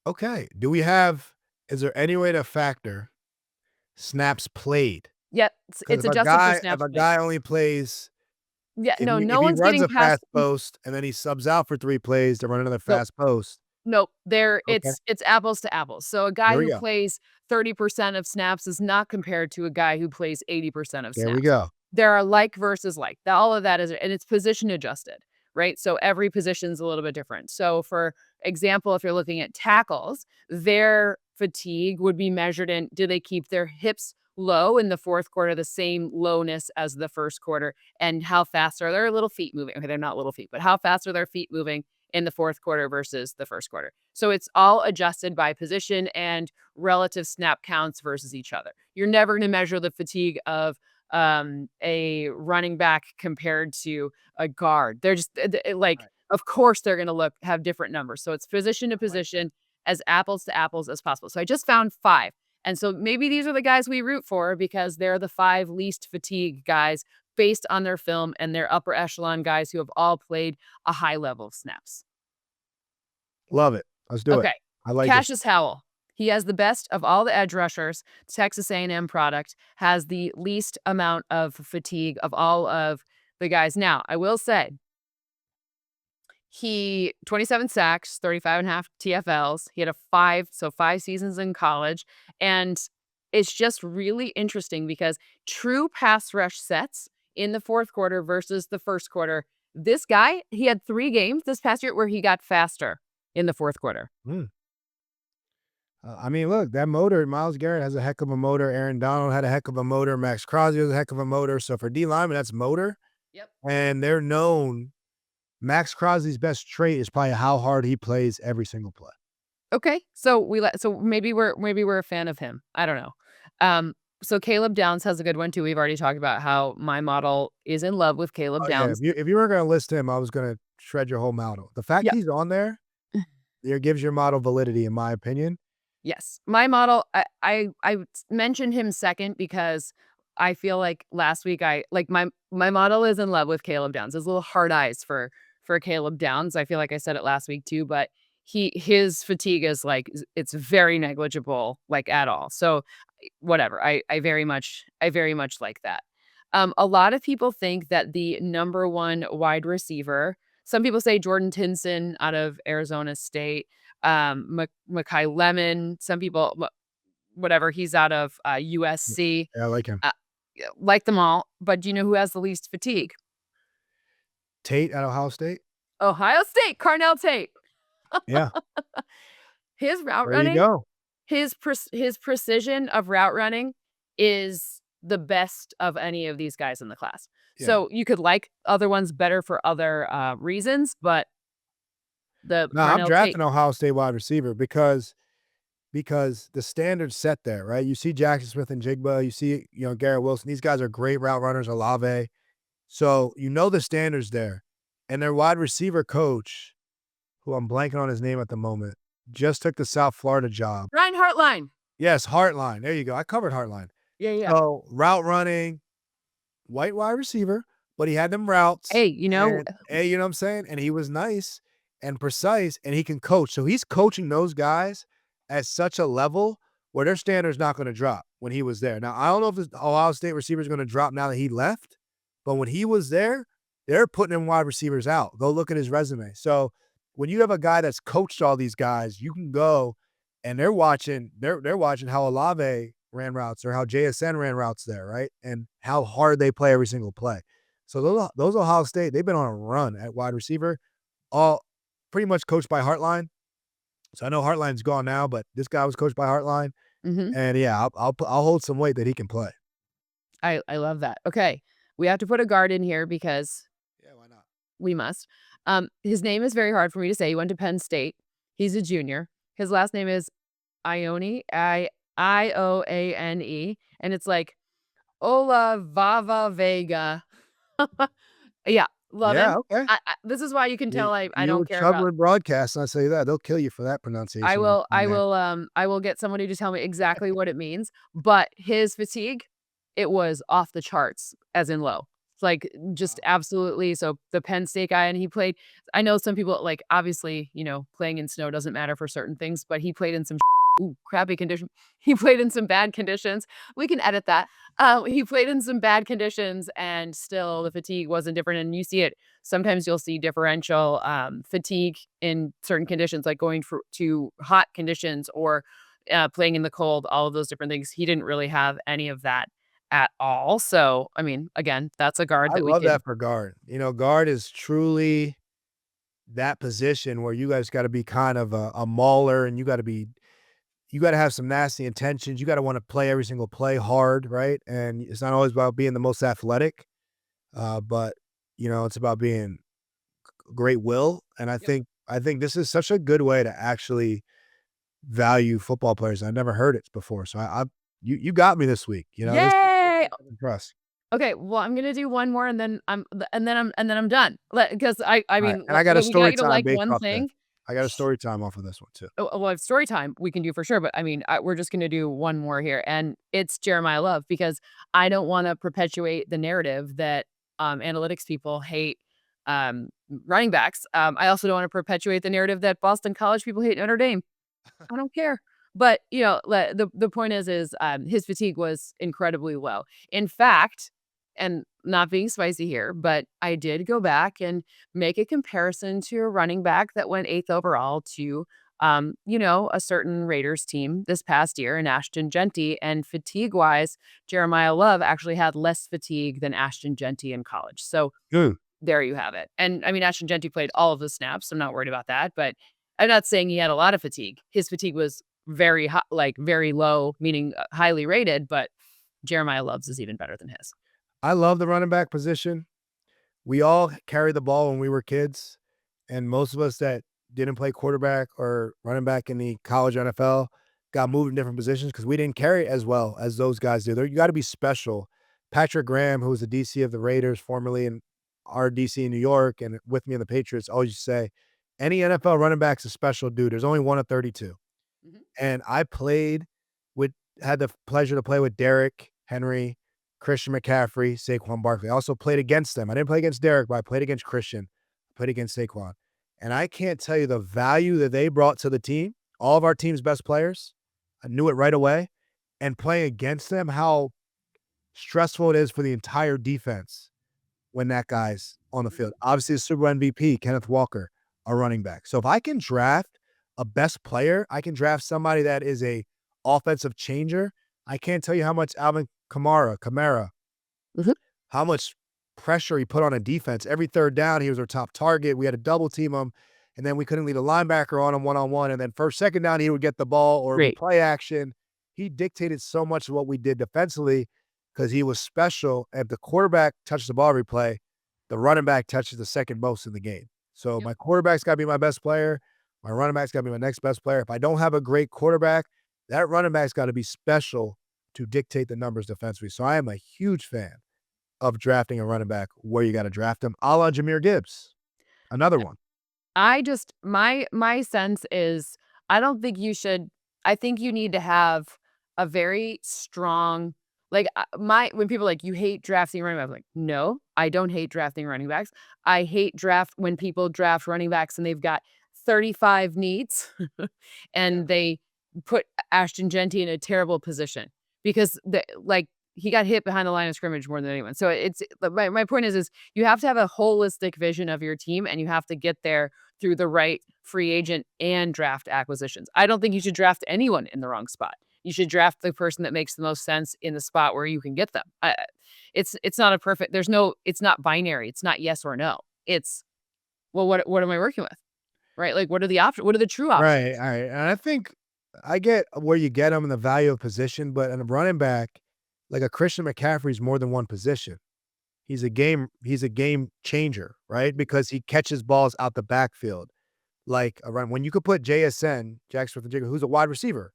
C: Okay. Is there any way to factor snaps played?
B: Yep,
C: Because
B: it's
C: if a
B: adjusted for
C: guy if
B: snaps
C: a
B: played.
C: guy only plays
B: Yeah,
C: if
B: no,
C: he
B: no
C: if he
B: one's
C: runs
B: getting
C: a
B: past
C: fast post and then he subs out for 3 plays to run another
B: nope,
C: fast post,
B: Nope. There,
C: Okay,
B: it's apples to apples. So a guy
C: there we
B: who
C: go.
B: plays 30% of snaps is not compared to a guy who plays 80% of
C: There we
B: snaps.
C: go.
B: There are like versus like. All of that is, and it's position adjusted, right? So every position's a little bit different. So for example, if you're looking at tackles, their fatigue would be measured in, do they keep their hips low in the fourth quarter, the same lowness as the first quarter, and how fast are their little feet moving? Okay, they're not little feet, but how fast are their feet moving in the fourth quarter versus the first quarter? So it's all adjusted by position and relative snap counts versus each other. You're never going to measure the fatigue of a running back compared to a guard. They're just like,
C: Right.
B: of course, they're going to have different numbers. So it's position to
C: I like that.
B: position, as apples to apples as possible. So I just found 5. And so maybe these are the guys we root for because they're the 5 least fatigued guys based on their film, and they're upper echelon guys who have all played a high level of snaps.
C: Love it. Let's do it.
B: Okay.
C: I like it.
B: Cassius Howell. He has the best of all the edge rushers. Texas A&M product, has the least amount of fatigue of all of the guys. Now, I will say, he 27 sacks, 35 and a half TFLs. He had a 5 seasons in college. And it's just really interesting because true pass rush sets in the fourth quarter versus the first quarter. This guy, he had 3 games this past year where he got faster in the fourth quarter.
C: Mm. I mean, look, that motor, Myles Garrett has a heck of a motor. Aaron Donald had a heck of a motor. Max Crosby has a heck of a motor. So for D lineman, that's motor.
B: Yep.
C: And they're known. Max Crosby's best trait is probably how hard he plays every single play.
B: Okay. So so maybe we're a fan of him. I don't know. So Caleb Downs has a good one too. We've already talked about how my model is in love with Caleb
C: Oh yeah,
B: Downs.
C: if you were gonna list him, I was gonna shred your whole model. The fact
B: Yeah.
C: he's on there, there gives your model validity, in my opinion.
B: Yes. My model, I mentioned him second because I feel like last week I like my model is in love with Caleb Downs. There's little hard eyes for Caleb Downs. I feel like I said it last week too, but his fatigue is like it's very negligible, like at all. So whatever. I very much like that. A lot of people think that the number one wide receiver, some people say Jordan Tinson out of Arizona State, Makai Lemon, some people, whatever, he's out of USC,
C: Yeah, I like him.
B: uh, like them all. But do you know who has the least fatigue?
C: Tate at Ohio State.
B: Ohio State, Carnell Tate.
C: Yeah,
B: His route
C: there you
B: running,
C: go.
B: his precision of route running is the best of any of these guys in the class.
C: Yeah.
B: So you could like other ones better for other reasons, but
C: No, I'm
B: Carnell Tate,
C: drafting Ohio State wide receiver because the standard's set there, right? You see Jackson Smith and Jigba, you see, Garrett Wilson. These guys are great route runners, Olave. So the standard's there. And their wide receiver coach, who I'm blanking on his name at the moment, just took the South Florida job.
B: Ryan Hartline.
C: Yes, Heartline. There you go. I covered Heartline.
B: Yeah, yeah.
C: So route running, white wide receiver, but he had them routes.
B: Hey,
C: And hey, you know what I'm saying? And he was nice and precise, and he can coach. So he's coaching those guys at such a level where their standard's not going to drop when he was there. Now, I don't know if the Ohio State receiver is going to drop now that he left, but when he was there, they're putting them wide receivers out. Go look at his resume. So when you have a guy that's coached all these guys, you can go and they're watching how Olave ran routes or how JSN ran routes there, right? And how hard they play every single play. So those Ohio State, they've been on a run at wide receiver, all pretty much coached by Heartline. So I know Heartline's gone now, but this guy was coached by Heartline.
B: Mhm.
C: And yeah, I'll hold some weight that he can play.
B: I love that. Okay, we have to put a guard in here because
C: Yeah, why not?
B: we must. His name is very hard for me to say. He went to Penn State. He's a junior. His last name is Ione, Ioane, and it's like Ola Vava Vega. Yeah, love
C: Yeah,
B: him.
C: okay.
B: This is why you can
C: You
B: tell I
C: you
B: don't
C: were
B: care about.
C: Chudward broadcast, and I say that they'll kill you for that pronunciation. Man.
B: I will get somebody to tell me exactly what it means, but his fatigue, it was off the charts, as in low. It's like just absolutely. So the Penn State guy, and he played. I know some people like obviously, playing in snow doesn't matter for certain things, but he played in some crappy condition. He played in some bad conditions. We can edit that. He played in some bad conditions, and still the fatigue wasn't different. And you see it sometimes. You'll see differential fatigue in certain conditions, like going to hot conditions or playing in the cold. All of those different things. He didn't really have any of that at all. So, I mean, again, that's a guard
C: I
B: that we
C: love
B: could.
C: that for guard. Guard is truly that position where you guys gotta be kind of a mauler, and you gotta have some nasty intentions. You gotta wanna play every single play hard, right? And it's not always about being the most athletic, but, it's about being great will, and I think this is such a good way to actually value football players. I never heard it before, so you got me this week, this
B: Yay!
C: I'm impressed.
B: Okay, well, I'm gonna do one more, and then I'm done. Because I
C: Alright,
B: mean,
C: and I got a
B: we got
C: story
B: you to
C: time
B: like
C: based
B: one
C: off this.
B: thing.
C: I got a story time off of this one too.
B: Well, if story time, we can do for sure, but I mean, we're just gonna do one more here, and it's Jeremiah Love, because I don't wanna perpetuate the narrative that, analytics people hate, um, running backs. I also don't wanna perpetuate the narrative that Boston College people hate Notre Dame. I don't care. But, the point is, his fatigue was incredibly low. In fact, and not being spicy here, but I did go back and make a comparison to a running back that went 8th overall to, a certain Raiders team this past year in Ashton Genty, and fatigue-wise, Jeremiah Love actually had less fatigue than Ashton Genty in college. So
C: Mm.
B: there you have it. And I mean, Ashton Genty played all of the snaps. So I'm not worried about that. But I'm not saying he had a lot of fatigue. His fatigue was very high, like very low, meaning highly rated. But Jeremiah Love's is even better than his.
C: I love the running back position. We all carried the ball when we were kids, and most of us that didn't play quarterback or running back in the college NFL got moved in different positions because we didn't carry it as well as those guys do. You gotta be special. Patrick Graham, who was the DC of the Raiders, formerly in our DC in New York and with me in the Patriots, always used to say, "Any NFL running back's a special dude. There's only one of 32."
B: Mhm.
C: And I played with had the pleasure to play with Derrick Henry, Christian McCaffrey, Saquon Barkley. I also played against them. I didn't play against Derrick, but I played against Christian, played against Saquon. And I can't tell you the value that they brought to the team, all of our team's best players. I knew it right away. And playing against them, how stressful it is for the entire defense when that guy's on the field. Obviously, the Super Bowl MVP, Kenneth Walker, a running back. So if I can draft a best player, I can draft somebody that is a offensive changer. I can't tell you how much Alvin Kamara,
B: Mhm.
C: how much pressure he put on a defense. Every third down, he was our top target. We had to double team him, and then we couldn't lead a linebacker on him one-on-one. And then first, second down, he would get the ball or it'd be
B: Great.
C: play action. He dictated so much of what we did defensively because he was special. If the quarterback touched the ball every play, the running back touches the second most in the game. So
B: Yep.
C: my quarterback's got to be my best player. My running back's got to be my next best player. If I don't have a great quarterback, that running back's got to be special to dictate the numbers defensively. So I am a huge fan of drafting a running back where you got to draft him, a la Jahmyr Gibbs, another one.
B: I just my sense is I don't think you should. I think you need to have a very strong, like, my when people are like, you hate drafting running backs. I'm like, no, I don't hate drafting running backs. I hate draft when people draft running backs and they've got 35 needs
C: Yeah.
B: and they put Ashton Genty in a terrible position because he got hit behind the line of scrimmage more than anyone. So my point is you have to have a holistic vision of your team, and you have to get there through the right free agent and draft acquisitions. I don't think you should draft anyone in the wrong spot. You should draft the person that makes the most sense in the spot where you can get them. It's not a perfect. It's not binary. It's not yes or no. It's, well, what am I working with? Right? Like, what are the options? What are the true options?
C: Right. All right. And I think I get where you get him and the value of position, but in a running back, like a Christian McCaffrey is more than one position. He's a game changer, right? Because he catches balls out the backfield. Like around when you could put JSN, Jack Smith-Njigba, who's a wide receiver,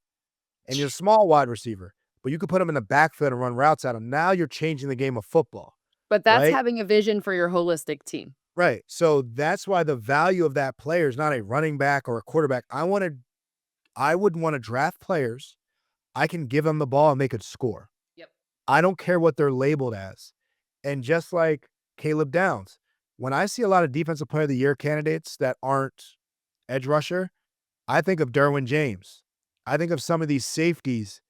C: and he's a small wide receiver, but you could put him in the backfield and run routes at him. Now you're changing the game of football,
B: But that's
C: right?
B: having a vision for your holistic team.
C: Right. So that's why the value of that player is not a running back or a quarterback. I would want to draft players. I can give them the ball and they could score.
B: Yep.
C: I don't care what they're labeled as. And just like Caleb Downs, when I see a lot of defensive player of the year candidates that aren't edge rusher, I think of Derwin James. I think of some of these safeties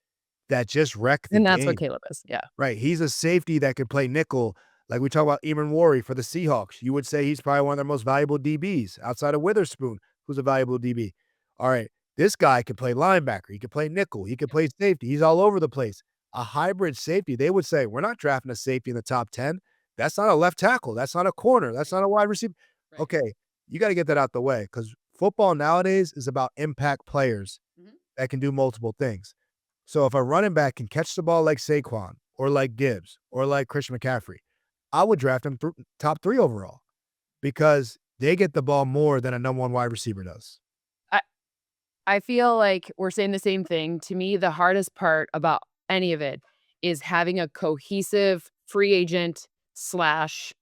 C: that just wreck the
B: And that's what
C: game.
B: Caleb is. Yeah.
C: Right, he's a safety that can play nickel. Like we talk about Eamon Worry for the Seahawks. You would say he's probably one of their most valuable DBs outside of Witherspoon, who's a valuable DB. All right, this guy can play linebacker. He can play nickel. He can play safety. He's all over the place. A hybrid safety, they would say, we're not drafting a safety in the top 10. That's not a left tackle. That's not a corner. That's not a wide receiver.
B: Right.
C: Okay, you got to get that out the way because football nowadays is about impact players
B: Mhm.
C: that can do multiple things. So if a running back can catch the ball like Saquon or like Gibbs or like Christian McCaffrey, I would draft him top 3 overall because they get the ball more than a number 1 wide receiver does.
B: I I feel like we're saying the same thing. To me, the hardest part about any of it is having a cohesive free agent slash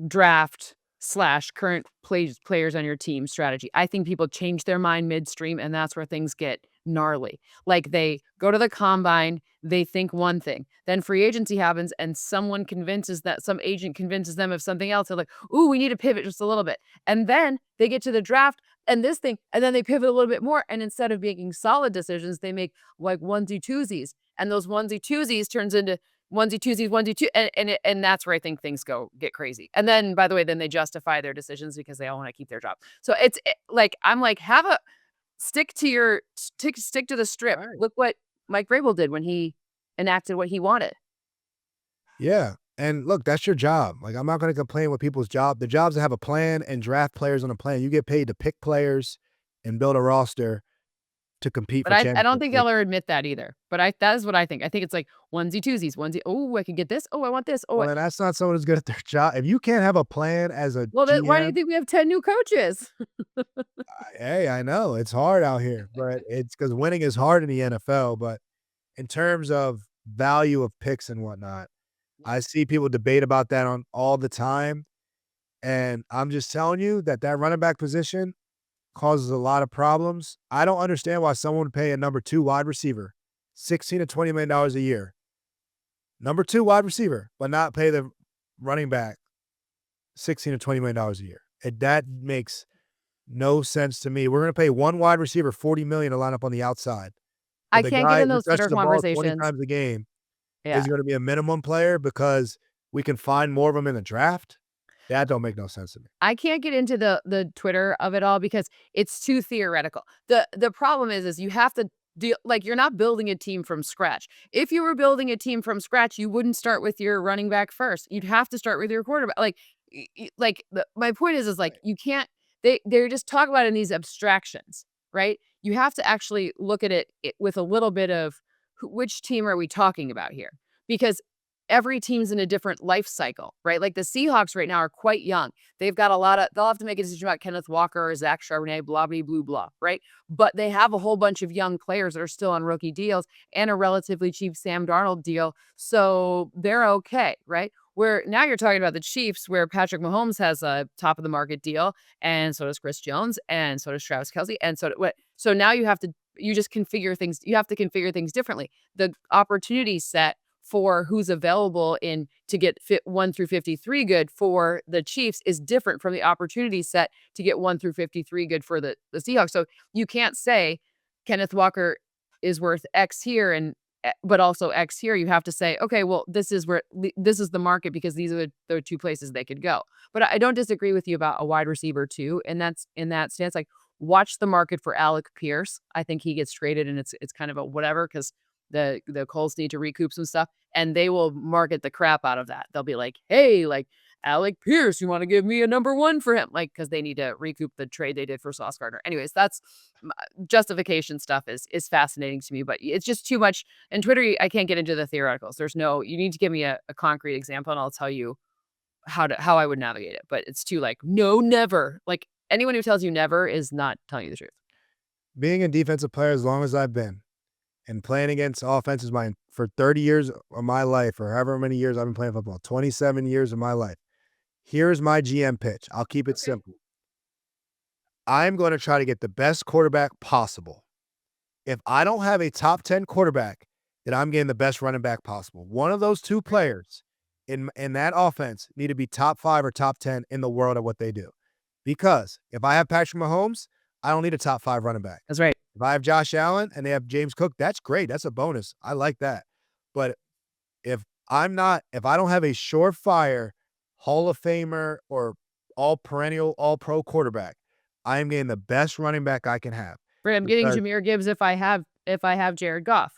B: draft slash current players on your team strategy. I think people change their mind midstream, and that's where things get gnarly. Like they go to the combine, they think one thing, then free agency happens, and some agent convinces them of something else. They're like, "Ooh, we need to pivot just a little bit," and then they get to the draft and this thing, and then they pivot a little bit more. And instead of making solid decisions, they make like onesie twosies, and those onesie twosies turns into onesie twosies, onesie two, and that's where I think things get crazy. And then, by the way, then they justify their decisions because they all want to keep their job. So like I'm like, have a stick to the strip.
C: Right.
B: Look what Mike Vrabel did when he enacted what he wanted.
C: Yeah. And look, that's your job. Like, I'm not going to complain with people's job. The job's to have a plan and draft players on a plan. You get paid to pick players and build a roster to compete
B: But
C: for
B: I don't
C: championships.
B: think
C: Like,
B: they'll ever admit that either. But that is what I think. I think it's like onesie twosies, onesie. Oh, I can get this. Oh, I want this. Oh,
C: well, then that's not someone who's good at their job. If you can't have a plan as a
B: well, then why do you
C: GM,
B: think we have 10 new coaches?
C: hey, I know it's hard out here, but it's because winning is hard in the NFL. But in terms of value of picks and whatnot, I see people debate about that on all the time. And I'm just telling you that running back position causes a lot of problems. I don't understand why someone would pay a number 2 wide receiver $16 to $20 million a year. Number 2 wide receiver, but not pay the running back $16 to $20 million a year. That makes no sense to me. We're going to pay one wide receiver $40 million to line up on the outside.
B: I
C: But the
B: can't get
C: guy
B: in
C: who
B: those Twitter
C: touches the ball 20
B: conversations.
C: times a game
B: Yeah.
C: is going to be a minimum player because we can find more of them in the draft. That don't make no sense to me.
B: I can't get into the Twitter of it all because it's too theoretical. The problem is you have to deal like you're not building a team from scratch. If you were building a team from scratch, you wouldn't start with your running back first. You'd have to start with your quarterback. Like my point is like
C: Right.
B: you can't they're just talk about it in these abstractions, right? You have to actually look at it with a little bit of which team are we talking about here? Because every team's in a different life cycle, right? Like the Seahawks right now are quite young. They've got they'll have to make a decision about Kenneth Walker or Zach Charbonnet, blah, blah, blah, blah, right? But they have a whole bunch of young players that are still on rookie deals and a relatively cheap Sam Darnold deal. So they're okay, right? Where now you're talking about the Chiefs, where Patrick Mahomes has a top of the market deal, and so does Chris Jones, and so does Travis Kelce, and so now you have to configure things. You have to configure things differently. The opportunity set for who's available to get 1 through 53 good for the Chiefs is different from the opportunity set to get 1 through 53 good for the Seahawks. So you can't say Kenneth Walker is worth X here but also X here. You have to say, okay, well, this is the market because these are the 2 places they could go. But I don't disagree with you about a wide receiver too, and that's in that stance. Like, watch the market for Alec Pierce. I think he gets traded, and it's kind of a whatever because the Colts need to recoup some stuff, and they will market the crap out of that. They'll be like, "Hey, like Alec Pierce, you want to give me a number 1 for him?" Like, because they need to recoup the trade they did for Sauce Gardner. Anyways, that's justification stuff is fascinating to me, but it's just too much. And Twitter, I can't get into the theoreticals. You need to give me a concrete example, and I'll tell you how I would navigate it. But it's too like, no, never. Like anyone who tells you never is not telling you the truth.
C: Being a defensive player as long as I've been and playing against offenses for 30 years of my life or however many years I've been playing football, 27 years of my life. Here's my GM pitch. I'll keep it simple. I'm going to try to get the best quarterback possible. If I don't have a top 10 quarterback, then I'm getting the best running back possible. One of those 2 players in that offense need to be top 5 or top 10 in the world at what they do. Because if I have Patrick Mahomes, I don't need a top 5 running back.
B: That's right.
C: If I have Josh Allen and they have James Cook, that's great. That's a bonus. I like that. But if I don't have a surefire Hall of Famer or all perennial, all pro quarterback, I am getting the best running back I can have.
B: Right, I'm getting
C: Because
B: Jahmyr Gibbs if I have Jared Goff.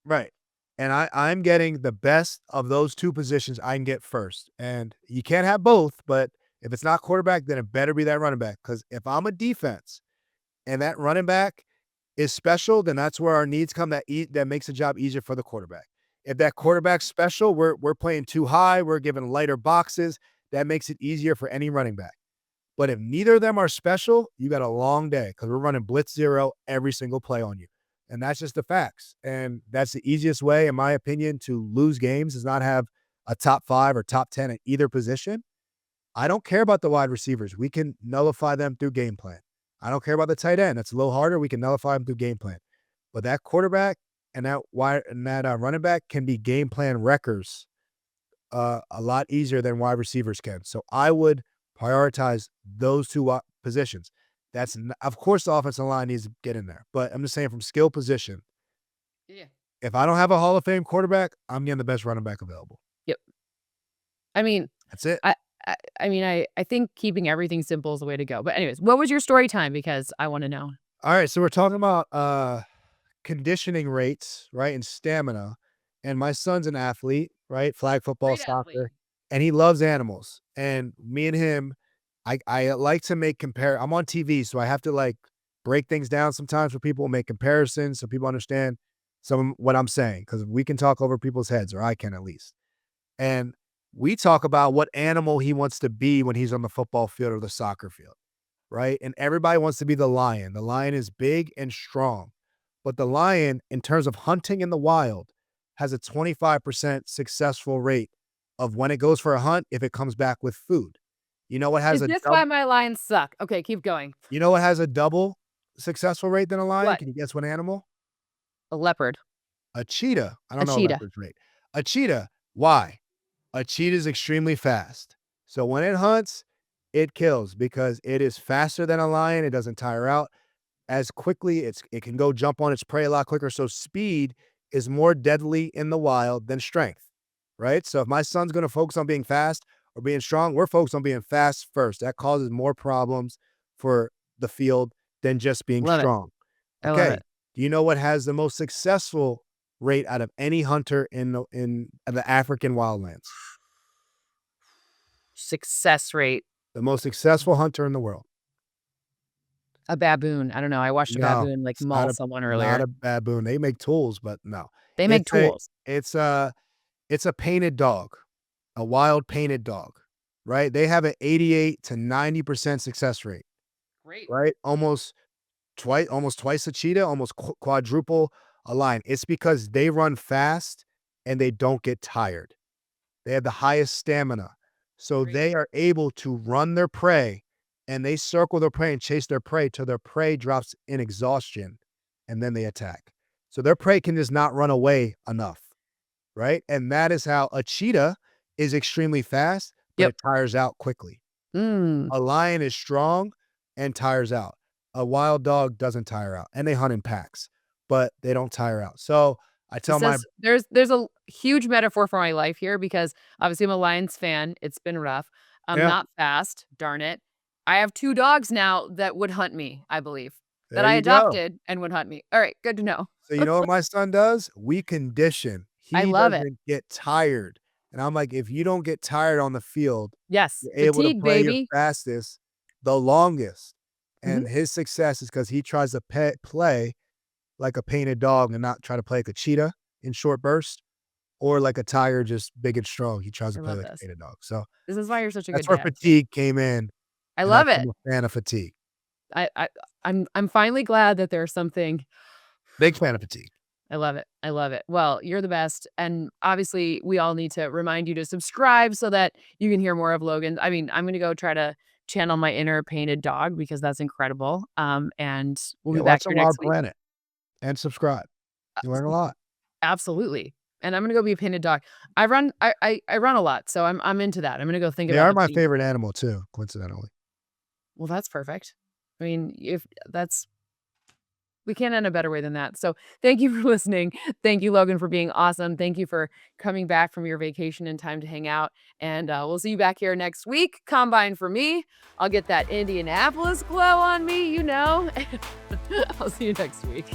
C: right. And I'm getting the best of those two positions I can get first. And you can't have both, but if it's not quarterback, then it better be that running back. Because if I'm a defense and that running back is special, then that's where our needs come that makes the job easier for the quarterback. If that quarterback's special, we're playing too high, we're giving lighter boxes, that makes it easier for any running back. But if neither of them are special, you got a long day because we're running blitz zero every single play on you. And that's just the facts. And that's the easiest way, in my opinion, to lose games is not have a top 5 or top 10 at either position. I don't care about the wide receivers. We can nullify them through game plan. I don't care about the tight end. That's a little harder. We can nullify them through game plan. But that quarterback and that running back can be game plan wreckers a lot easier than wide receivers can. So I would prioritize those two positions. Of course, the offensive line needs to get in there, but I'm just saying from skill position.
B: Yeah.
C: If I don't have a Hall of Fame quarterback, I'm getting the best running back available.
B: Yep. I mean,
C: That's it.
B: I think keeping everything simple is the way to go. But anyways, what was your story time? Because I want to know.
C: All right, so we're talking about conditioning rates, right, and stamina. And my son's an athlete, right, flag football,
B: Great athlete.
C: soccer, and he loves animals. And me and him, I like to make I'm on TV, so I have to like break things down sometimes for people, make comparisons so people understand what I'm saying because we can talk over people's heads, or I can at least. And we talk about what animal he wants to be when he's on the football field or the soccer field, right? And everybody wants to be the lion. The lion is big and strong, but the lion, in terms of hunting in the wild, has a 25% successful rate of when it goes for a hunt if it comes back with food. You know what has
B: Is
C: a
B: this
C: dub
B: why my lions suck? Okay, keep going.
C: you know what has a double successful rate than a lion?
B: What?
C: Can you guess what animal?
B: A leopard.
C: A cheetah. I
B: A
C: don't know
B: cheetah.
C: leopard's rate. A cheetah. Why? A cheetah is extremely fast. So when it hunts, it kills because it is faster than a lion. It doesn't tire out as quickly. It can go jump on its prey a lot quicker. So speed is more deadly in the wild than strength, right? So if my son's going to focus on being fast or being strong, we're focused on being fast first. That causes more problems for the field than just being
B: Love it.
C: strong.
B: I love
C: Okay.
B: it.
C: Do you know what has the most successful rate out of any hunter in the African wildlands?
B: Success rate.
C: The most successful hunter in the world.
B: A baboon. I don't know. I watched a
C: No,
B: baboon like
C: it's not
B: maul
C: a
B: someone
C: not
B: earlier.
C: a baboon. They make tools, but no.
B: They make
C: It's a
B: tools.
C: it's a it's a painted dog, a wild painted dog, right? They have an 88 to 90% success rate,
B: Great.
C: right? Almost twice a cheetah, almost quadruple a lion. It's because they run fast and they don't get tired. They have the highest stamina. So
B: Great.
C: they are able to run their prey and they circle their prey and chase their prey till their prey drops in exhaustion and then they attack. So their prey can just not run away enough, right? And that is how a cheetah is extremely fast, but
B: Yep.
C: it tires out quickly.
B: Mm.
C: A lion is strong and tires out. A wild dog doesn't tire out, and they hunt in packs, but they don't tire out. So I tell my
B: There's a huge metaphor for my life here because obviously I'm a Lions fan. It's been rough. I'm
C: yeah,
B: not fast, darn it. I have 2 dogs now that would hunt me, I believe, that
C: there
B: I
C: you go.
B: adopted and would hunt me. All right, good to know.
C: So you know what my son does? We condition.
B: I
C: He
B: love it.
C: doesn't get tired. And I'm like, if you don't get tired on the field,
B: Yes,
C: you're able to
B: fatigue,
C: play your
B: baby.
C: fastest the longest.
B: Mhm.
C: And his success is because he tries to play like a painted dog and not try to play like a cheetah in short bursts or like a tiger, just big and strong. He tries
B: I
C: to play
B: love
C: like a
B: this.
C: painted dog. So
B: This is why you're such a
C: that's
B: good
C: where
B: dad.
C: fatigue came in.
B: I
C: And
B: love it.
C: I'm a fan of fatigue.
B: I I I'm finally glad that there's something.
C: Big fan of fatigue.
B: I love it. I love it. Well, you're the best. And obviously, we all need to remind you to subscribe so that you can hear more of Logan. I mean, I'm going to go try to channel my inner painted dog because that's incredible. And we'll
C: Yeah,
B: be back
C: watch a
B: here next
C: Wild
B: week.
C: Planet and subscribe. You learn a lot.
B: Absolutely. And I'm going to go be a painted dog. I run a lot, so I'm into that. I'm going to go think
C: They
B: about
C: are
B: the
C: my
B: paint.
C: favorite animal too, coincidentally.
B: Well, that's perfect. I mean, if that's We can't end a better way than that. So thank you for listening. Thank you, Logan, for being awesome. Thank you for coming back from your vacation and time to hang out. And we'll see you back here next week. Combine for me. I'll get that Indianapolis glow on me, you know. I'll see you next week.